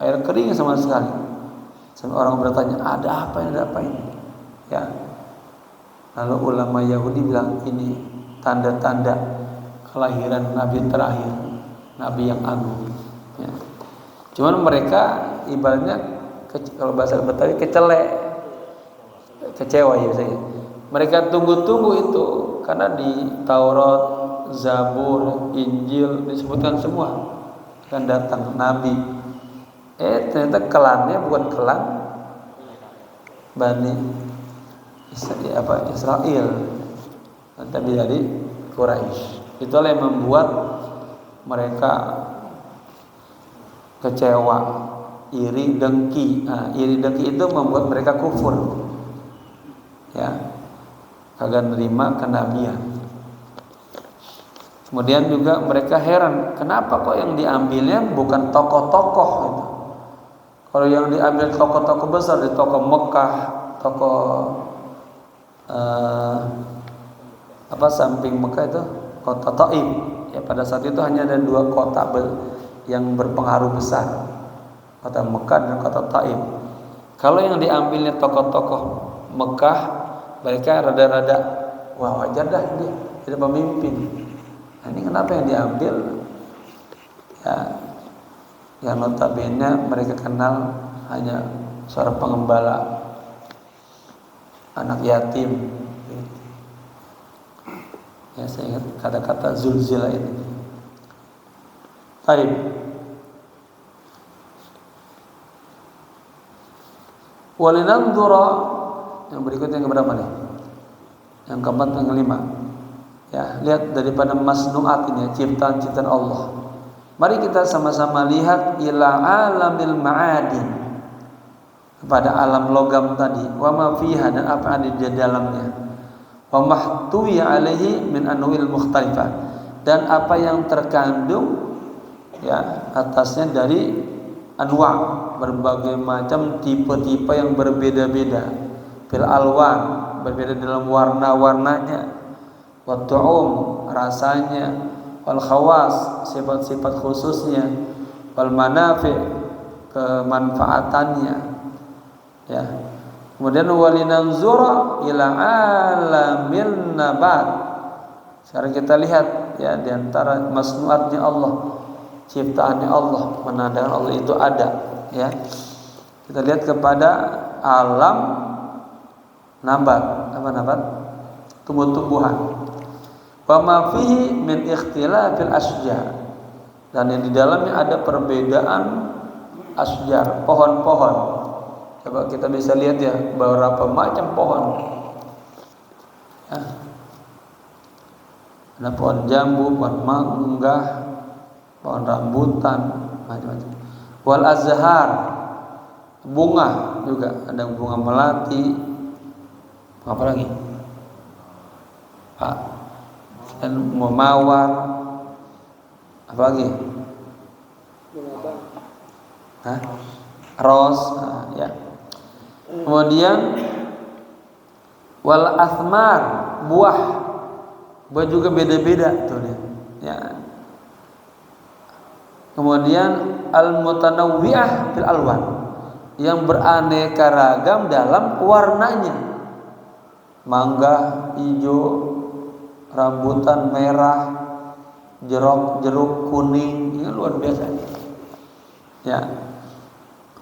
air kering sama sekali. Sampai orang bertanya, ada apa ini? Ya. Lalu ulama Yahudi bilang ini tanda-tanda kelahiran Nabi terakhir, Nabi yang agung. Ya. Cuman mereka ibaratnya kalau bahasa Betawi kecewa ya saya. Mereka tunggu-tunggu itu karena di Taurat, Zabur, Injil disebutkan semua akan datang Nabi. Ternyata kelannya bukan kelan Bani Israel, tapi dari Quraisy. Itulah yang membuat mereka kecewa, iri, dengki. Nah, iri dengki itu membuat mereka kufur, ya, kagak nerima kenabian. Kemudian juga mereka heran, kenapa kok yang diambilnya bukan tokoh-tokoh itu? Kalau yang diambil tokoh-tokoh besar di tokoh Mekah, tokoh samping Mekah itu kota Taif. Ya pada saat itu hanya ada 2 kota yang berpengaruh besar, kota Mekah dan kota Taif. Kalau yang diambilnya tokoh-tokoh Mekah, mereka rada-rada wah wajar dah dia jadi pemimpin. Nah, ini kenapa yang diambil? Ya, yang notabene mereka kenal hanya seorang pengembala anak yatim. Ya, saya ingat kata-kata Zulzila ini. Baik. Walinanzura, yang berikutnya yang keberapa nih? Yang keempat, yang kelima. Ya, lihat daripada masnuat ini, ciptaan-ciptaan Allah. Mari kita sama-sama lihat ila alamil ma'adin, kepada alam logam tadi, wa ma fiha, dan apa ada di dalamnya, wa mahtuwi alaihi min anwil mukhtalifah, dan apa yang terkandung ya atasnya dari anwa, berbagai macam tipe-tipe yang berbeda-beda, fil alwan, berbeda dalam warna-warnanya, wa tu'um, rasanya, wal khawas, sifat-sifat khususnya, wal manafi, kemanfaatannya, ya. Kemudian walinanzura ila alamil nabat. Sekarang kita lihat ya di antara masnuatnya Allah, ciptaannya Allah, menandakan Allah itu ada, ya. Kita lihat kepada alam nabat, apa nabat? Tumbuh-tumbuhan. Wa ma fihi min ikhtilafil asja', dan yang di dalamnya ada perbedaan asjar, pohon-pohon. Coba kita bisa lihat ya beberapa macam pohon. Ya. Ada pohon jambu, pohon mangga, pohon rambutan, macam-macam. Wal azhar, bunga juga, ada bunga melati. Apa lagi? Pak, dan mawar. Apa lagi? Hah? Ros, ya. Kemudian wal athmar, buah juga beda-beda tuh dia. Ya. Kemudian al mutanawwi'ah fil alwan, yang beraneka ragam dalam warnanya. Mangga hijau, rambutan merah, jeruk kuning, ini luar biasa. Ya.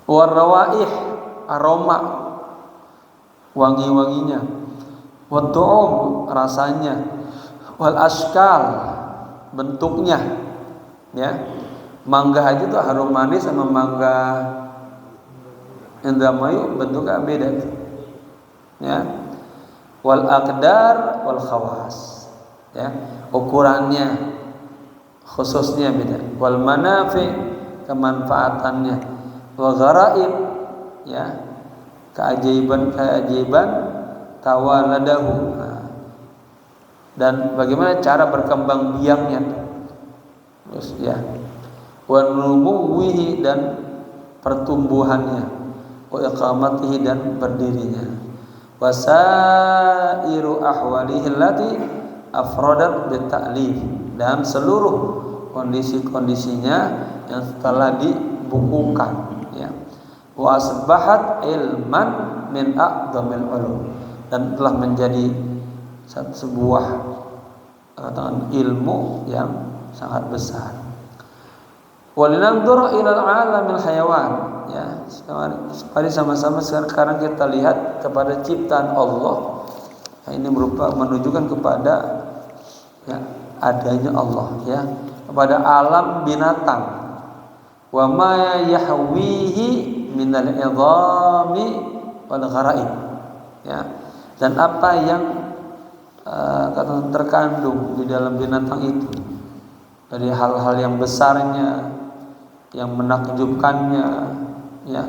Warrawaih, aroma, wangi-wanginya. Wad'um, rasanya. Wal ashkal, bentuknya. Ya. Mangga aja tuh harum manis sama mangga Indramayu bentuknya beda. Ya. Wal aqdar wal khawas. Ya, ukurannya khususnya beda. Wal manafi, kemanfaatannya. Wa gharaib, ya, keajaiban tawaladahu. Dan bagaimana cara berkembang biaknya. Terus ya. Wa numuwihi, dan pertumbuhannya. Wa iqamatihi, dan berdirinya. Wasairu ahwalihi allati afradat bita'lif, dan seluruh kondisi-kondisinya yang telah dibukukan, ya. Wa asbahat ilman min a'dhamil ulum, dan telah menjadi sebuah ilmu yang sangat besar. Walinanzur ilal alamil hayawan, ya. Mari sama-sama sekarang kita lihat kepada ciptaan Allah. Nah, ini menunjukkan kepada, ya, adanya Allah, ya, kepada alam binatang. Wa ma yahwihi minal idhami wal gharaib, ya, dan apa yang terkandung di dalam binatang itu dari hal-hal yang besarnya, yang menakjubkannya, ya.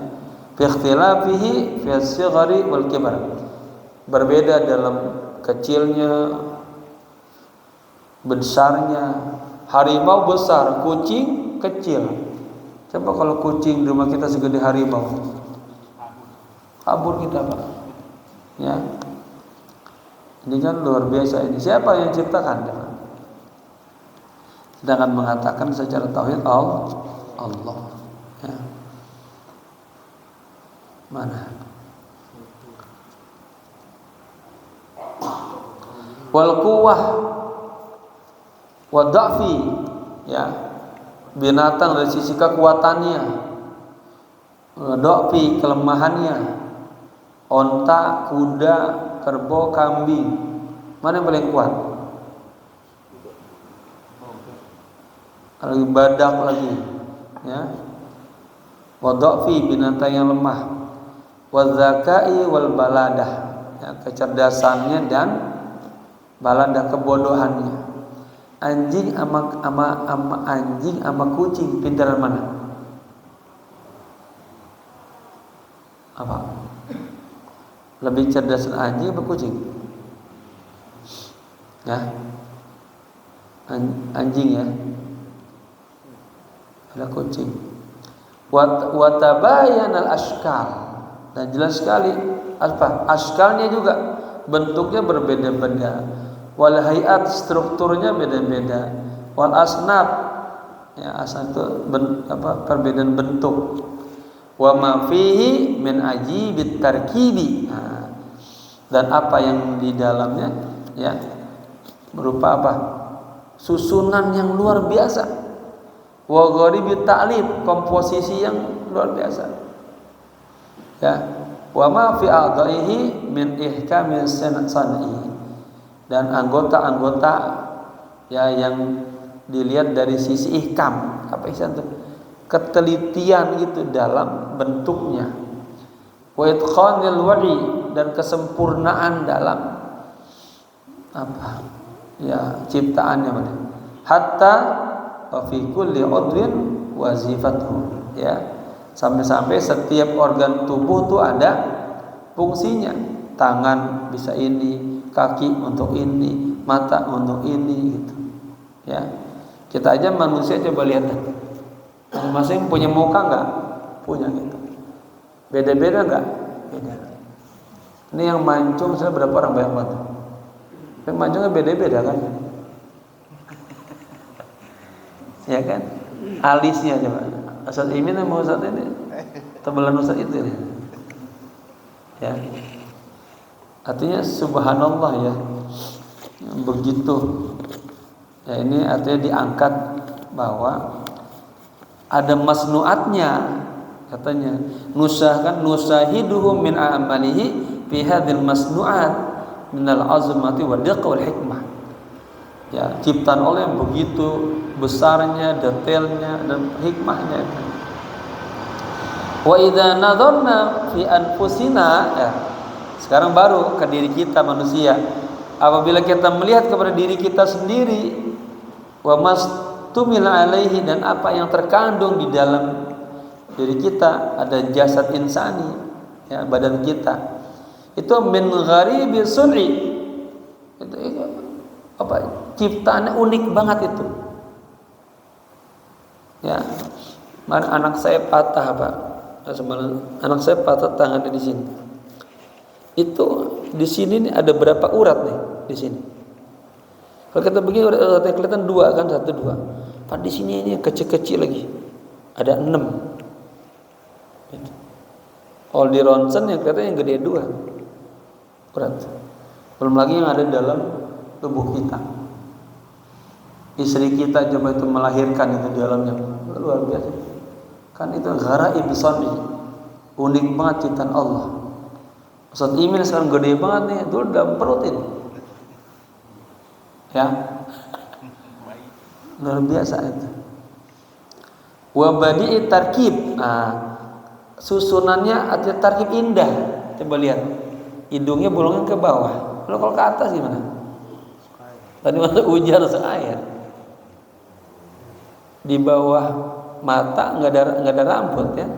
Fi ikhtilafihi fi as-sighari wal kibar, berbeda dalam kecilnya, besarnya. Harimau besar, kucing kecil. Coba kalau kucing di rumah kita segede harimau, kabur kita, Pak. Ya. Ini kan luar biasa ini. Siapa yang ciptakan? Kita akan mengatakan secara tauhid Allah. Ya. Mana? Wal quwwah wa dha'fi, ya, binatang dari sisi kekuatannya, dha'fi, kelemahannya. Onta, kuda, kerbau, kambing, mana yang paling kuat? Lagi badak lagi, ya. Wa dha'fi, binatang yang lemah. Wa zakai wal baladah, ya, kecerdasannya dan baladah, kebodohannya. Anjing ama anjing ama kucing, pintaran mana? Apa? Lebih cerdas anjing apa kucing? Ya. Anjing, ya. Ada kucing. Wa tabayanal ashkal, dan jelas sekali apa? Askalnya juga bentuknya berbeda-beda. Wal hayat, strukturnya beda-beda. Wal asnaf, ya, asnaf itu perbedaan bentuk. Wa ma fihi min ajibit tarkibi, dan apa yang di dalamnya, ya, berupa apa? Susunan yang luar biasa. Wa gharibit ta'lif, komposisi yang luar biasa. Ya. Wa ma fi a'dha'ihi min ihkami san'i, dan anggota-anggota, ya, yang dilihat dari sisi ihkam, Apa ihsan itu? Ketelitian itu dalam bentuknya. Wa itqanil wa'i, dan kesempurnaan dalam apa? Ya, ciptaannya mana? Hatta wa fi kulli udrin wazifatuhu, ya. Sampai-sampai setiap organ tubuh tuh ada fungsinya. Tangan bisa ini, kaki untuk ini, mata untuk ini gitu. Ya. Kita aja manusia coba lihat, masing-masing punya muka enggak? Punya gitu. Beda-beda enggak? Beda. Ini yang mancung saya berapa orang banyak banget. Yang mancungnya beda-beda kan? Ya kan? Alisnya coba. Ustaz Imin sama Ustaz ini tebelan Ustaz itu ya. Artinya subhanallah ya. Begitu. Ya, ini artinya diangkat bahwa ada masnuatnya. Katanya nusahiduhum min a'malihi fi hadhil masnuat minal azmati wal diqq wal hikmah. Ya, ciptaan Allah yang begitu besarnya, detailnya dan hikmahnya. Wa idza nadharna fi anfusina, ya. Sekarang baru ke diri kita manusia. Apabila kita melihat kepada diri kita sendiri, wa mastumil alaihi, dan apa yang terkandung di dalam diri kita, ada jasad insani, ya, badan kita itu min gharibi sun'i, itu apa, ciptaannya unik banget itu, ya. Anak saya patah, Pak, anak saya patah tangannya di sini. Itu di sini nih ada berapa urat nih di sini. Kalau kita begini uratnya kelihatan 2 kan, 1 2. Pak, di sini ini kecil-kecil lagi ada 6. Kalau di ronsen yang kelihatan yang gede 2 urat. Belum lagi yang ada dalam tubuh kita. Istri kita coba itu melahirkan itu di dalamnya luar biasa. Kan itu gharaib sunni, unik banget ciptaan Allah. Ustaz Imin sekarang gede banget nih, dulu dalam perut ini. Ya. Luar biasa itu. Wa badi'i tarkib. Susunannya artinya tarkib indah. Coba lihat. Hidungnya bolongin ke bawah. Lalu kalau ke atas gimana? Tadi masuk hujan masuk air. Di bawah mata enggak ada rambut ya.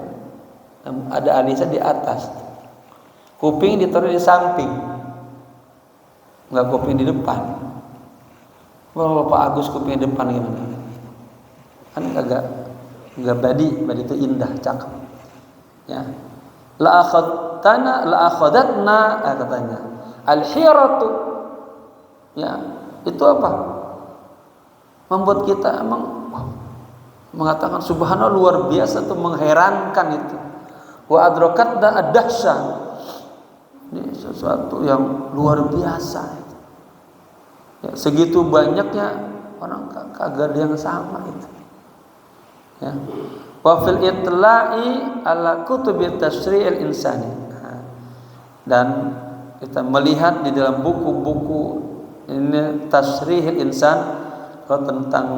Ada alisnya di atas. Kuping ditaruh di samping. Enggak kuping di depan. Kalau Pak Agus kuping di depan gimana? Kan enggak badi itu indah, cakep. Ya. La akhadatna katanya. Al-hiratu. Ya, itu apa? Membuat kita emang mengatakan subhanallah, luar biasa, itu mengherankan itu. Wa adrakatna ad-dahsyah. Ini sesuatu yang luar biasa. Ya, segitu banyaknya orang kagak ada yang sama itu. Ya. Wa fil itla'i ala kutubi tasri'il insani. Dan kita melihat di dalam buku-buku ini tasrihil insan, kalau tentang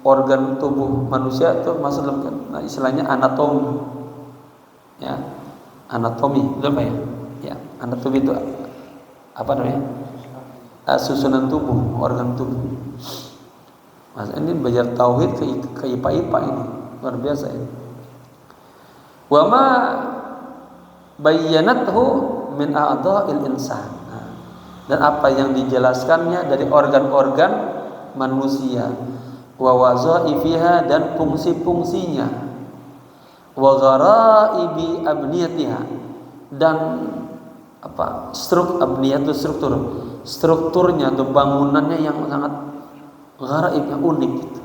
organ tubuh manusia itu masuk dalam istilahnya anatomi. Ya. Anatomi, betul Pak ya? Ya, anatomi itu apa namanya? Susunan tubuh, organ tubuh. Mas ini belajar tauhid ke IPA ini. Luar biasa ini. Wa ma bayyanathu min a'dha'il insan. Dan apa yang dijelaskannya dari organ-organ manusia, wa wazaifiha, dan fungsi-fungsinya, wa gharaibi abniyatiha, dan apa, abniyah itu strukturnya atau bangunannya yang sangat gharaib, yang unik gitu.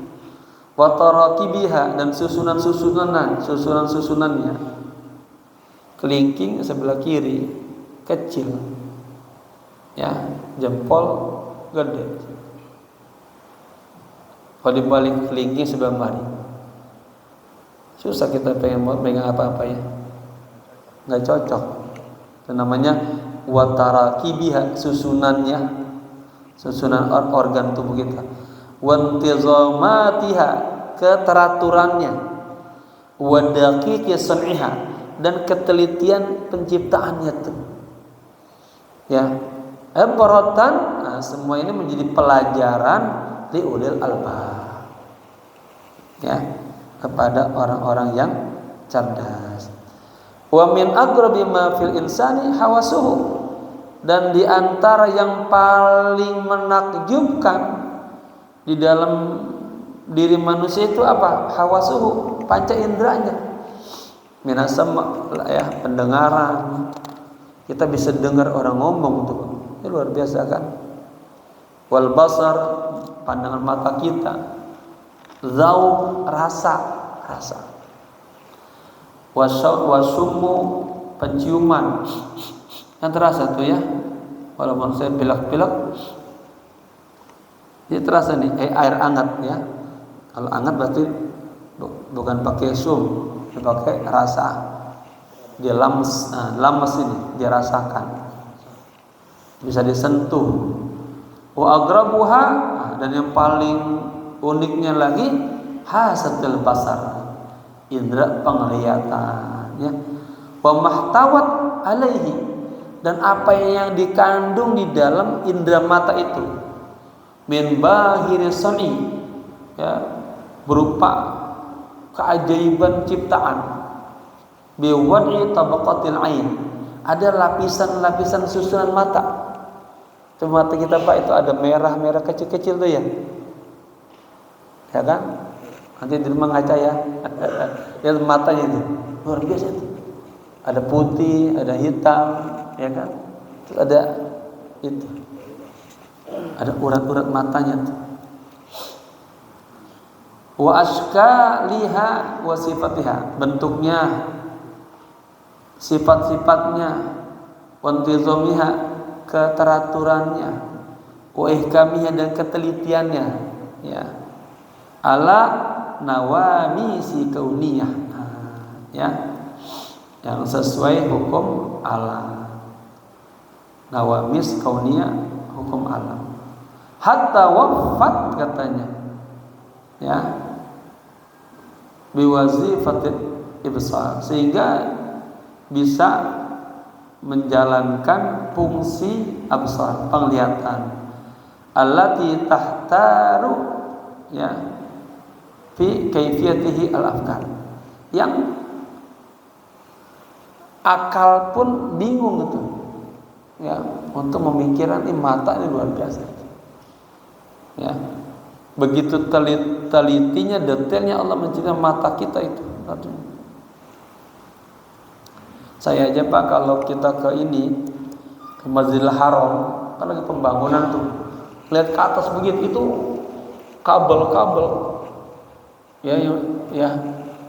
Wa tarakibiha, dan susunan-susunannya. Kelingking sebelah kiri kecil, ya, jempol gede. Kalau dibalik kelingking sebelah mari, susah kita pengen megang apa-apa ya, nggak cocok. Itu namanya wa tarakibiha, susunan organ tubuh kita. Wa intizamatiha, keteraturannya, wa daqiqi sun'iha, dan ketelitian penciptaannya tuh. Ya, ibratan, semua ini menjadi pelajaran li ulil albab. Ya, kepada orang-orang yang cerdas. Wa min aghrabi ma fil insani hawasuhu, dan di antara yang paling menakjubkan di dalam diri manusia itu apa? Hawasuhu, panca inderanya. Minasam, ya, pendengaran. Kita bisa dengar orang ngomong tuh. Ini luar biasa kan? Wal basar, pandangan mata kita. Zauq, rasa. Wasummu, penciuman. Yang terasa tuh ya. Walaupun saya pilek-pilek, ini terasa nih, air hangat ya. Kalau hangat berarti bukan pakai sum, pakai rasa. Dia lames ini, dia rasakan. Bisa disentuh. Wa agrabuha, dan yang paling uniknya lagi hasatul basar, indra penglihatan ya. Wa mahtawat alaihi, dan apa yang dikandung di dalam indra mata itu, min bahiri suni, ya, berupa keajaiban ciptaan, biwad'i tabaqatil ain, ada lapisan-lapisan susunan mata. Cuma mata kita Pak itu ada merah-merah kecil-kecil tuh ya. Ya kan? Nanti di rumah ngaca ya. Lihat matanya itu. Luar biasa itu. Ada putih, ada hitam, ya kan? Terus ada itu. Ada urat-urat matanya tuh. Wa ashkaliha wa sifatiha, bentuknya, sifat-sifatnya, wa intizomiha, keteraturannya, wa ihkamiha, dan ketelitiannya, ya, ala nawamisi kauniyah, ya, yang sesuai hukum alam. Nawamis kauniyah, hukum alam. Hatta wafat katanya, ya, biwazifatil ibsar, sehingga bisa menjalankan fungsi absar, penglihatan, allati tahtaru, ya, fi kaifiyatihi al-afkar, yang akal pun bingung itu, ya, untuk memikirkan ini mata ini luar biasa, ya, begitu telitinya, detailnya Allah menciptakan mata kita itu. Saya aja Pak, kalau kita ke Masjidil Haram, kan lagi pembangunan tuh, lihat ke atas begitu, itu kabel-kabel, ya,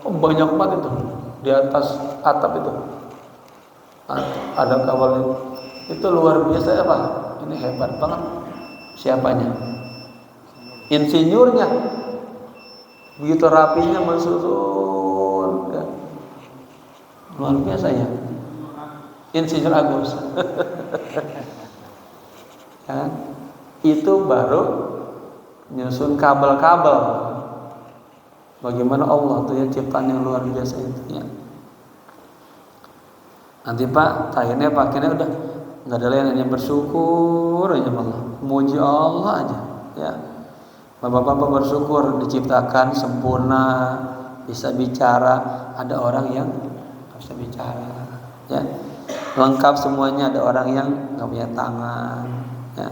banyak banget itu di atas atap itu, ada kabel itu luar biasa ya Pak. Ini hebat banget. Siapanya? Insinyurnya, begitu rapinya mensusun, ya. Luar biasa ya, Insinyur Agus. Ya, itu baru nyusun kabel-kabel. Bagaimana Allah tuh ya, ciptaan yang luar biasa itu ya. Nanti Pak, terakhirnya pakainya udah nggak ada lain, hanya bersyukur aja Allah, muji Allah aja ya. Bapak-bapak bersyukur diciptakan sempurna, bisa bicara, ada orang yang bisa bicara, ya, lengkap semuanya, ada orang yang nggak punya tangan, ya.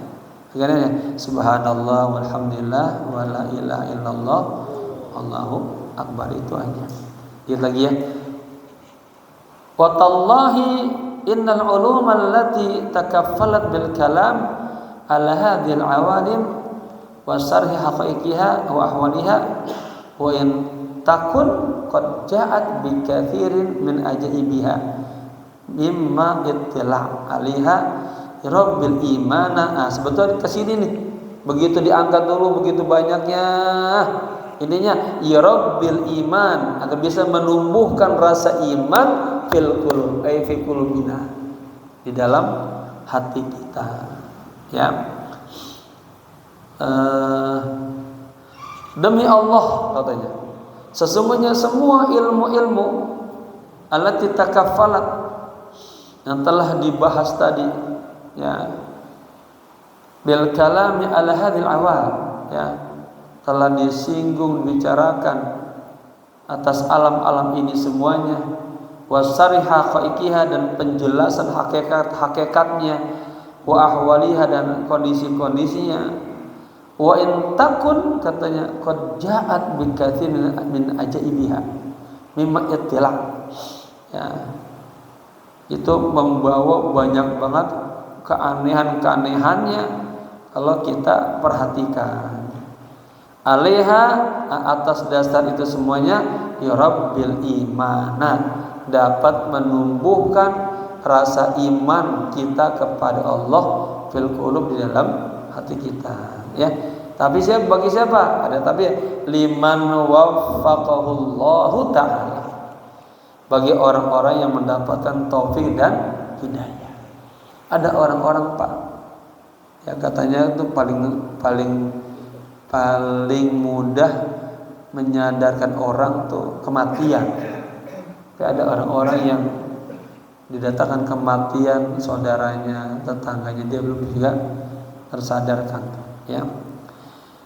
Akhirnya subhanallah walhamdulillah wala ilaha illallah Allahu akbar, itu aja. Lihat lagi ya. Wa tallahi innal uluma allati takaffalat bil kalam ala hadhil awalim wa sarhi haqaiqiha wa ahwaliha wa in takun qad ja'at bi kathirin min ajaibiha mimma ittila' 'alaiha rabbil imana. Sebetulnya ke sini nih, begitu diangkat dulu, begitu banyaknya ininya ya rabbil iman, agar bisa menumbuhkan rasa iman fil qulub, ay fi qulubina, di dalam hati kita, ya. Demi Allah katanya, Sesungguhnya semua ilmu-ilmu allati takaffalat yang telah dibahas tadi, ya, bil kalami ala hadhil awal, ya, telah disinggung, dibicarakan atas alam-alam ini semuanya, wasariha haqaiqiha, dan penjelasan hakikat-hakikatnya, wa ahwaliha, dan kondisi-kondisinya, wa in takun, katanya, qad ja'at bi katsirin min ajaibiha mimma ittila', ya, itu membawa banyak banget keanehan-keanehannya kalau kita perhatikan. Alaiha, atas dasar itu semuanya, yurabbil imana, dapat menumbuhkan rasa iman kita kepada Allah fil qulub, di dalam hati kita, ya. Tapi bagi siapa? Ada tapi, liman waffaqahullahu ta'ala, bagi orang-orang yang mendapatkan taufik dan hidayah. Ada orang-orang, Pak, ya, katanya itu paling mudah menyadarkan orang tuh kematian. Ada orang-orang yang didatangkan kematian saudaranya, tetangganya, dia belum juga tersadarkan, ya.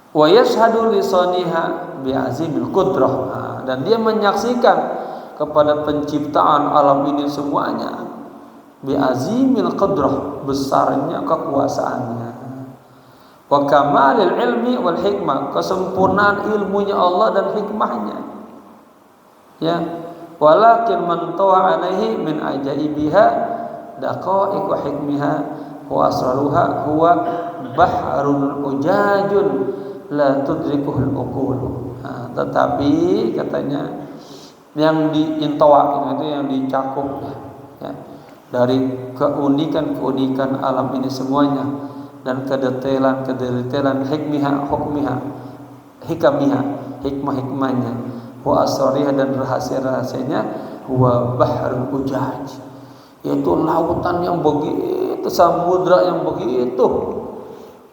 Wa yashhadu li saniha bi azimil qudrah, dan dia menyaksikan kepada penciptaan alam ini semuanya bi azimil qudrah, besarnya kekuasaannya, wa kamalil ilmi wal hikmah, kesempurnaan ilmunya Allah dan hikmahnya, ya. Walakin man tawa alaihi min ajaibiha daqaiq wa hikmiha wa asraruha huwa bahrun ujajun la tudrikuhul uqul. Tetapi katanya yang diintawa itu yang dicakup, ya, dari keunikan alam ini semuanya, dan kedetailan hikmahnya, wa asrariha, dan rahasia-rahasianya, wa bahrul ujaj, yaitu lautan yang begitu, samudra yang begitu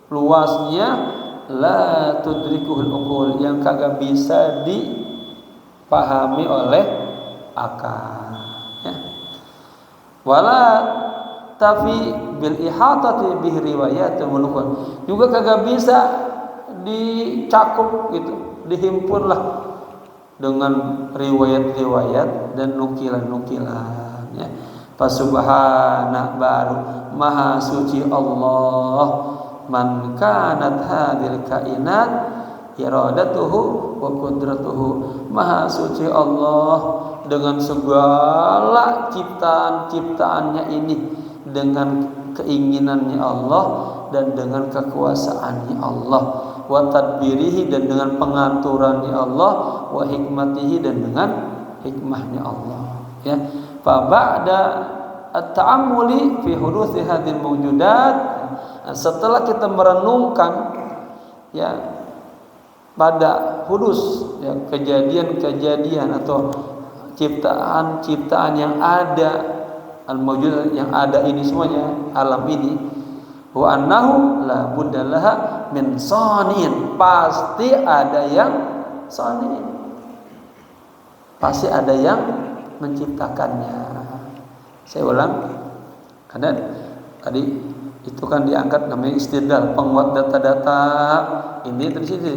luasnya, la tudrikuhul uqul, yang kagak bisa dipahami oleh akal, ya. Wala tafi bil ihatati bihi riwayatul mulukun, juga kagak bisa dicakup gitu, dihimpunlah dengan riwayat-riwayat dan nukilan-nukilan, ya. Fasubhana, baru maha suci Allah, man kanat hadil kainat iradatuhu wa qudratuhu, maha suci Allah dengan segala ciptaan-ciptaannya ini, dengan keinginannya Allah dan dengan kekuasaannya Allah, wa tadbirihi, dan dengan pengaturannya Allah, wa hikmatihi, dan dengan hikmahnya Allah, ya. Fa ba'da at-ta'ammuli fi huduthi hadhil mawjudat, setelah kita merenungkan, ya, pada hudus, ya, kejadian-kejadian atau ciptaan-ciptaan yang ada, al-mawjudat, yang ada ini semuanya, alam ini, wa annahu la budda laha min sanin, pasti ada yang sanin, pasti ada yang menciptakannya. Saya ulang, karena tadi itu kan diangkat namanya istidlal, penguat data-data ini dari sini,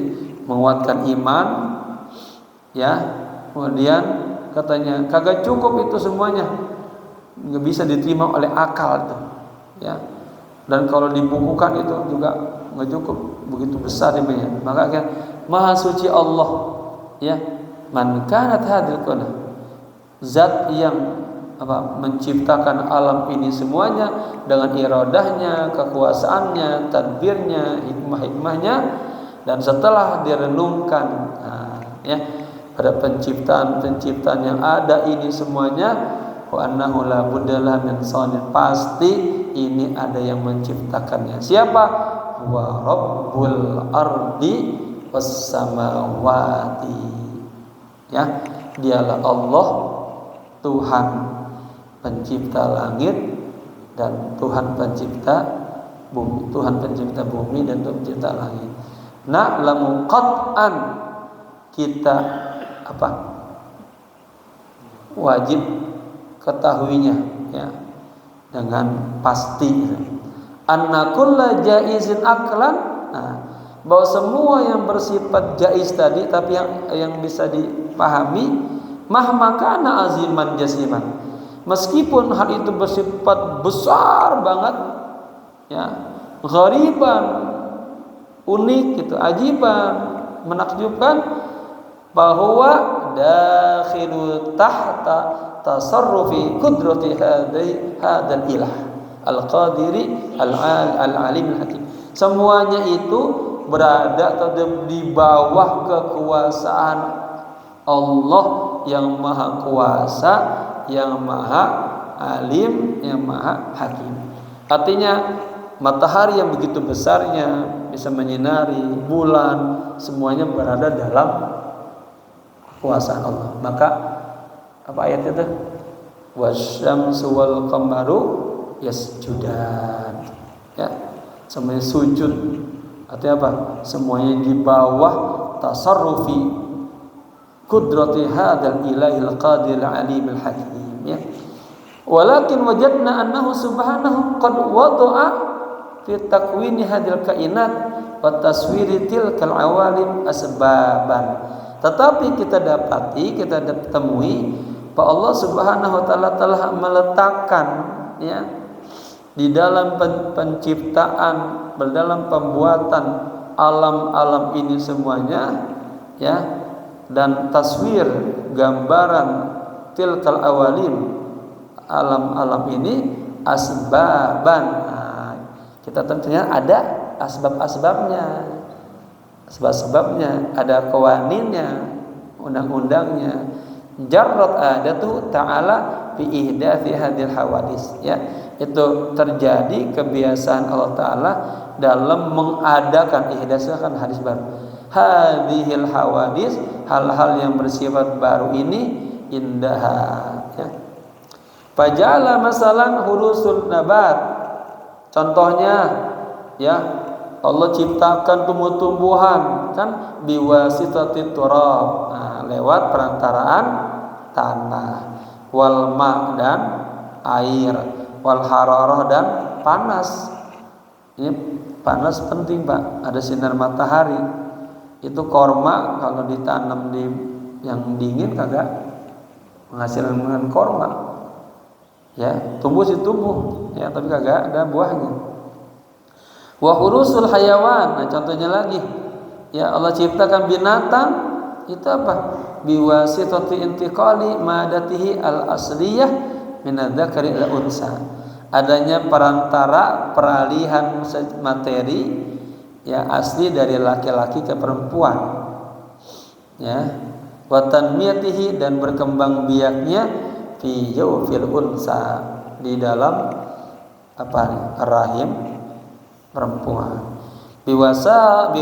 menguatkan iman, ya. Kemudian katanya kagak cukup itu semuanya, nggak bisa diterima oleh akal itu, ya. Dan kalau dibukukan itu juga nggak cukup, begitu besar ini. Maka kan maha suci Allah, ya, man kanat hadil kaunah, zat yang menciptakan alam ini semuanya dengan iradahnya, kekuasaannya, tadbirnya, hikmah-hikmahnya, dan setelah direnungkan, ya, pada penciptaan yang ada ini semuanya, wa annahu la buddalah min sanin, pasti ini ada yang menciptakannya. Siapa? Wa rabbul ardi was samawati, ya, dialah Allah, Tuhan pencipta langit dan Tuhan pencipta bumi, Tuhan pencipta bumi dan Tuhan pencipta langit. Na'lamu qat'an, kita apa? Wajib ketahuinya ya dengan pasti. Anna kulla jaizin aklan, nah, bahwa semua yang bersifat jaiz tadi tapi yang bisa dipahami, mahmakana aziman jasiman, meskipun hal itu bersifat besar banget ya, ghariban, unik gitu, ajiban, menakjubkan, bahwa dakhilu tahta tasarrufi qudrati hadzal ilah al-qadiri al-alim al-hakim. Semuanya itu berada atau di bawah kekuasaan Allah yang maha kuasa, yang maha alim, yang maha hakim. Artinya matahari yang begitu besarnya bisa menyinari, bulan, semuanya berada dalam kekuasaan Allah. Maka apa ayat itu? Wasyamsu wal qamaru yasjudan. Ya, semuanya sujud. Artinya apa? Semuanya di bawah tasarrufi qudrati hadzal ilahil qadir alimul hakim ya. Walakin wajadna annahu subhanahu qad wada'a fi takwini hadzal kainat wa taswiri tilkal awalim asbaban. Tetapi kita dapati, kita temui bahwa Allah Subhanahu wa taala telah meletakkan ya di dalam penciptaan, dalam pembuatan alam-alam ini semuanya ya, dan taswir gambaran tilkal awalim, alam-alam ini asbaban. Nah, kita tentunya ada asbab-asbabnya, sebab-sebabnya, ada qawaninnya, undang-undangnya. Jarrat adatu ta'ala fi ihdathi hadil hawadis ya, itu terjadi kebiasaan Allah Ta'ala dalam mengadakan, ihdasakan hadis baru, hadhil hawadis, hal-hal yang bersifat baru ini, indah ya. Faja'ala masalan hurusul nabat, contohnya ya, Allah ciptakan tumbuh-tumbuhan kan biwasitati turab, nah, lewat perantaraan tanah, wal ma dan air, wal hararah dan panas. Ini panas penting Pak, ada sinar matahari. Itu korma kalau ditanam di yang dingin kagak menghasilkan korma. Ya, tumbuh sih tumbuh ya, tapi kagak ada buahnya. Wa hurusul hayawan, nah contohnya lagi ya, Allah ciptakan binatang itu apa? Biwasitati intiqali madatihi al-asliyah min adzakari ila unsa, adanya perantara peralihan materi ya asli dari laki-laki ke perempuan ya, wa tanmiyatihi, dan berkembang biaknya fi jawfil unsa, di dalam apa? Rahim perempuan. Biwasa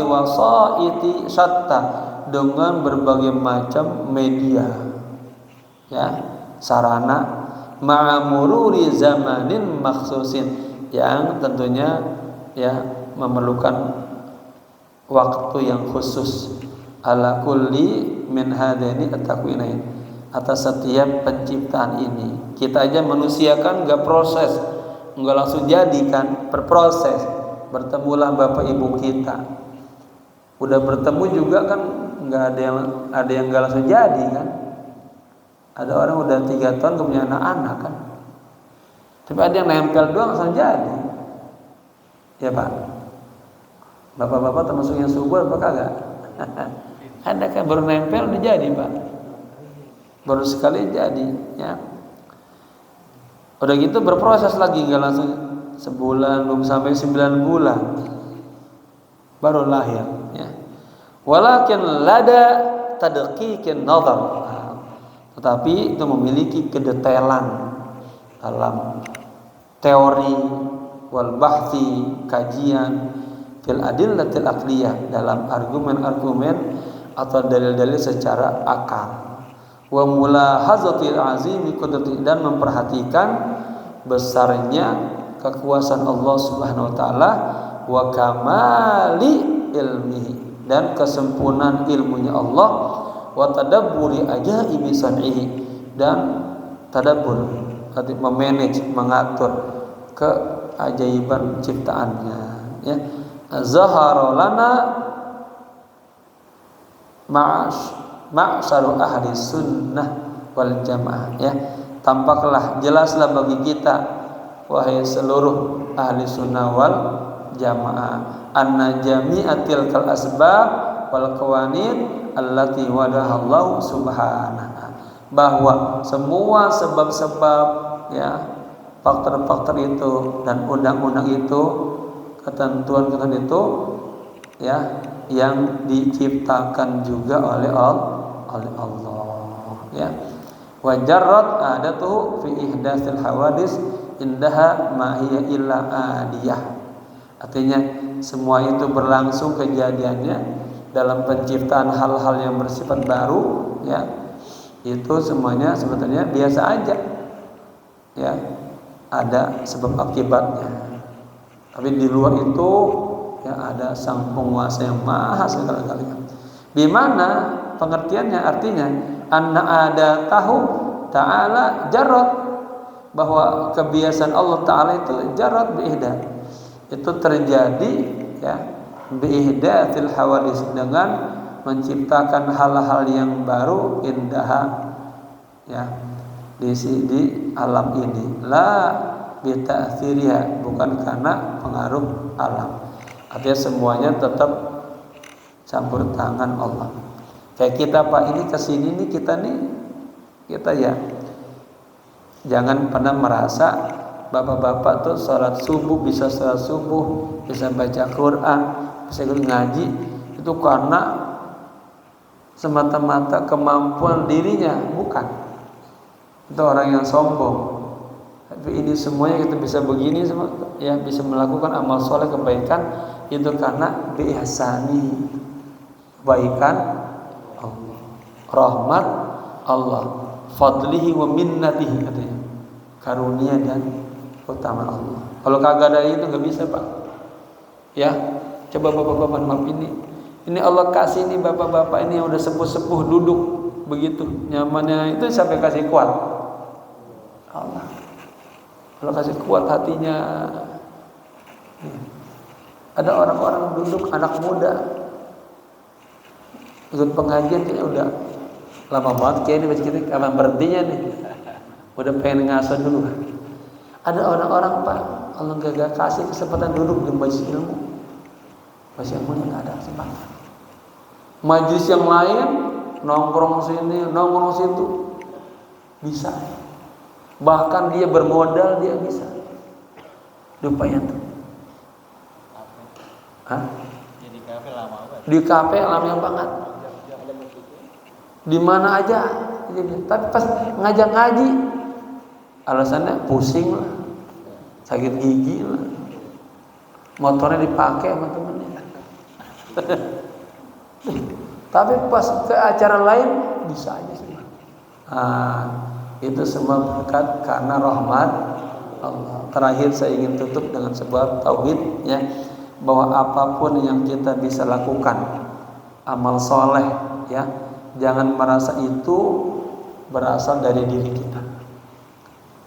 iti syatta, dengan berbagai macam media ya, sarana, ma'amururi zamanin makhsusin, yang tentunya ya memerlukan waktu yang khusus, ala kulli min hadaini at-takwinain, atas setiap penciptaan ini. Kita aja manusia kan enggak proses, enggak langsung jadi kan, berproses. Bertemulah bapak ibu kita, udah bertemu juga kan nggak ada yang nggak langsung jadi kan. Ada orang udah 3 tahun punya anak-anak kan, tapi ada yang nempel doang langsung jadi ya Pak. Bapak-bapak termasuk yang subur apa kagak? Ada kan baru nempel udah jadi Pak, baru sekali jadi ya. Udah gitu berproses lagi, nggak langsung sebulan, belum sampai 9 bulan baru lahir ya. Walakin lada tadqiqin nazar, tetapi itu memiliki kedetailan dalam teori wal bahthi, kajian fil adillatil aqliyah, dalam argumen-argumen atau dalil-dalil secara akal, wa mulahazatil azimi qudrati, dan memperhatikan besarnya kekuasaan Allah Subhanahu wa taala, wa kamali ilmihi, dan kesempurnaan ilmunya Allah, wa tadabburi ajaibi san'ihi, dan tadabbur arti memanage, mengatur keajaiban ciptaannya, ya. Zahara lana ma'syaru ahli sunnah wal jamaah, ya. Tampaklah, jelaslah bagi kita wahai seluruh ahli sunnah wal jamaah, anna jami'atil kal asbab wal qawanin allati wadahallahu subhanahu, bahwa semua sebab-sebab, ya, faktor-faktor itu dan undang-undang itu, ketentuan-ketentuan itu, ya, yang diciptakan juga oleh Allah, ya. Wajarrat adatuhu fi ihdatsil hawadis indaha ma hiya illa adiyah. Artinya semua itu berlangsung kejadiannya dalam penciptaan hal-hal yang bersifat baru, ya. Itu semuanya sebetulnya biasa aja, ya. Ada sebab akibatnya. Tapi di luar itu, ya, ada sang penguasa yang maha segala-galanya. Di mana pengertiannya artinya anna ada tahu ta'ala jarrat, bahwa kebiasaan Allah Ta'ala itu jarrat biihda, itu terjadi, ya, biihdatil hawadis, dengan menciptakan hal-hal yang baru indaha, ya, di alam ini, la bita'thiriha, bukan karena pengaruh alam. Artinya semuanya tetap campur tangan Allah. Kayak kita, Pak, ini kesini nih, kita ya jangan pernah merasa bapak-bapak tuh sholat subuh, bisa baca Quran, bisa ngaji, itu karena semata-mata kemampuan dirinya, bukan. Itu orang yang sombong. Tapi ini semuanya kita bisa begini, ya, bisa melakukan amal soleh kebaikan itu karena biihsani, kebaikan Allah, rahmat Allah, fadlihi wa minnatihi, katanya, karunia dan utama Allah. Kalau kagak ada itu nggak bisa, Pak. Ya, coba bapak-bapak, maaf, ini Allah kasih nih bapak-bapak ini yang udah sepuh-sepuh duduk begitu nyamannya, itu sampai kasih kuat Allah. Kalau kasih kuat hatinya. Ada orang-orang duduk, anak muda ikut pengajian, kayaknya udah lama banget, kayaknya baca kita kapan berhentinya nih, udah pengen ngaso dulu. Ada orang-orang, Pak, Allah gak kasih kesempatan duduk di majelis ilmu, majelis ilmunya gak ada kesempatan. Majelis yang lain nongkrong sini, nongkrong situ, bisa. Bahkan dia bermodal, dia bisa. Lupayan tuh. Hah? Di kafe lama banget. Di kafe lama banget. Di mana aja. Tapi pas ngajak ngaji, alasannya pusing lah, sakit gigi lah, motornya dipakai sama temennya. Tapi pas ke acara lain bisa aja sih. Itu semua berkat karena rahmat Allah. Terakhir saya ingin tutup dengan sebuah tauhid, ya, bahwa apapun yang kita bisa lakukan amal soleh, ya, jangan merasa itu berasal dari diri kita.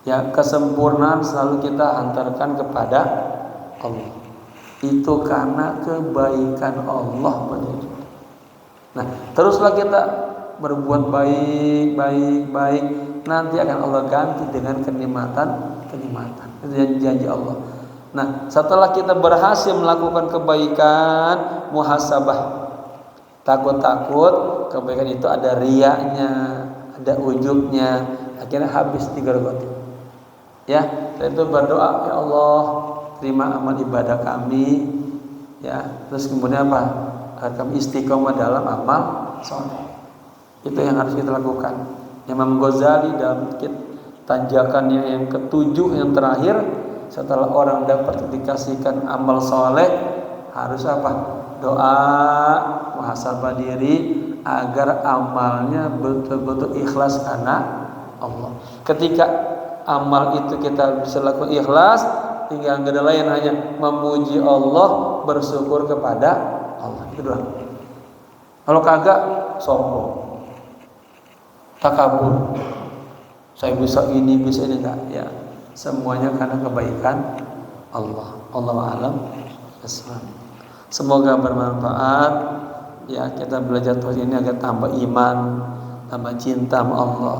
Ya, kesempurnaan selalu kita hantarkan kepada Allah. Itu karena kebaikan Allah benar. Nah, teruslah kita berbuat baik, nanti akan Allah ganti dengan kenikmatan. Itu janji Allah. Nah, setelah kita berhasil melakukan kebaikan, muhasabah, takut kebaikan itu ada riyanya, ada ujubnya, akhirnya habis digerogoti. Ya, setelah itu berdoa, ya Allah, terima amal ibadah kami, ya. Terus kemudian apa? Agar kami istiqomah dalam amal soleh. Itu yang harus kita lakukan. Imam Ghazali dalam tanjakannya yang ketujuh, yang terakhir, setelah orang dapat dikasihkan amal soleh, harus apa? Doa, muhasabah diri agar amalnya betul-betul ikhlas karena Allah. Ketika amal itu kita bisa lakukan ikhlas, tinggal nggak ada lain, hanya memuji Allah, bersyukur kepada Allah. Itu doang. Kalau kagak, sombong. takabur. Saya bisa ini enggak ya. Semuanya karena kebaikan Allah. Allahu a'lam bishawab. Semoga bermanfaat ya, kita belajar tauhid ini agar tambah iman, tambah cinta sama Allah,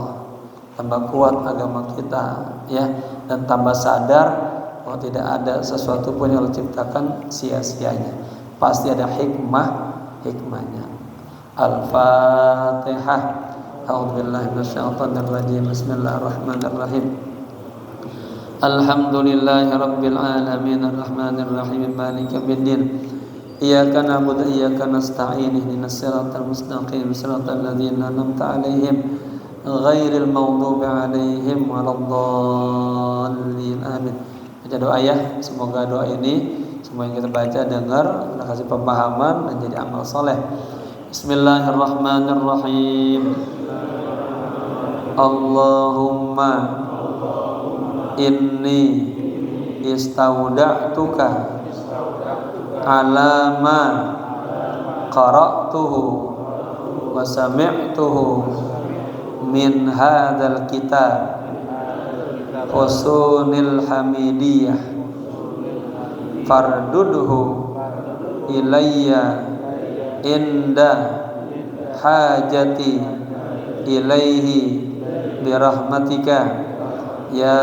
tambah kuat agama kita ya, dan tambah sadar bahwa tidak ada sesuatu pun yang Allah ciptakan sia-sianya. Pasti ada hikmahnya. Al-Fatihah. A'udzubillahi minasyaitonir rajim. Bismillahirrahmanirrahim. Alhamdulillahi rabbil alamin arrahmanir rahim maliki yaumiddin. Iyyaka na'budu wa iyyaka nasta'in ihdinas siratal mustaqim siratal ladzina an'amta 'alaihim ghairil maghdubi 'alaihim waladdallin. Amin. Baca doa ya. Semoga doa ini semua yang kita baca dengar, kita kasih pemahaman dan jadi amal soleh. Bismillahirrahmanirrahim. Allahumma inni istauda'tuka ala ma qara'tuhu wa sami'tuhu min hadzal kitab husunil hamidiyah fardudhu ilayya inda hajati ilaihi birahmatika ya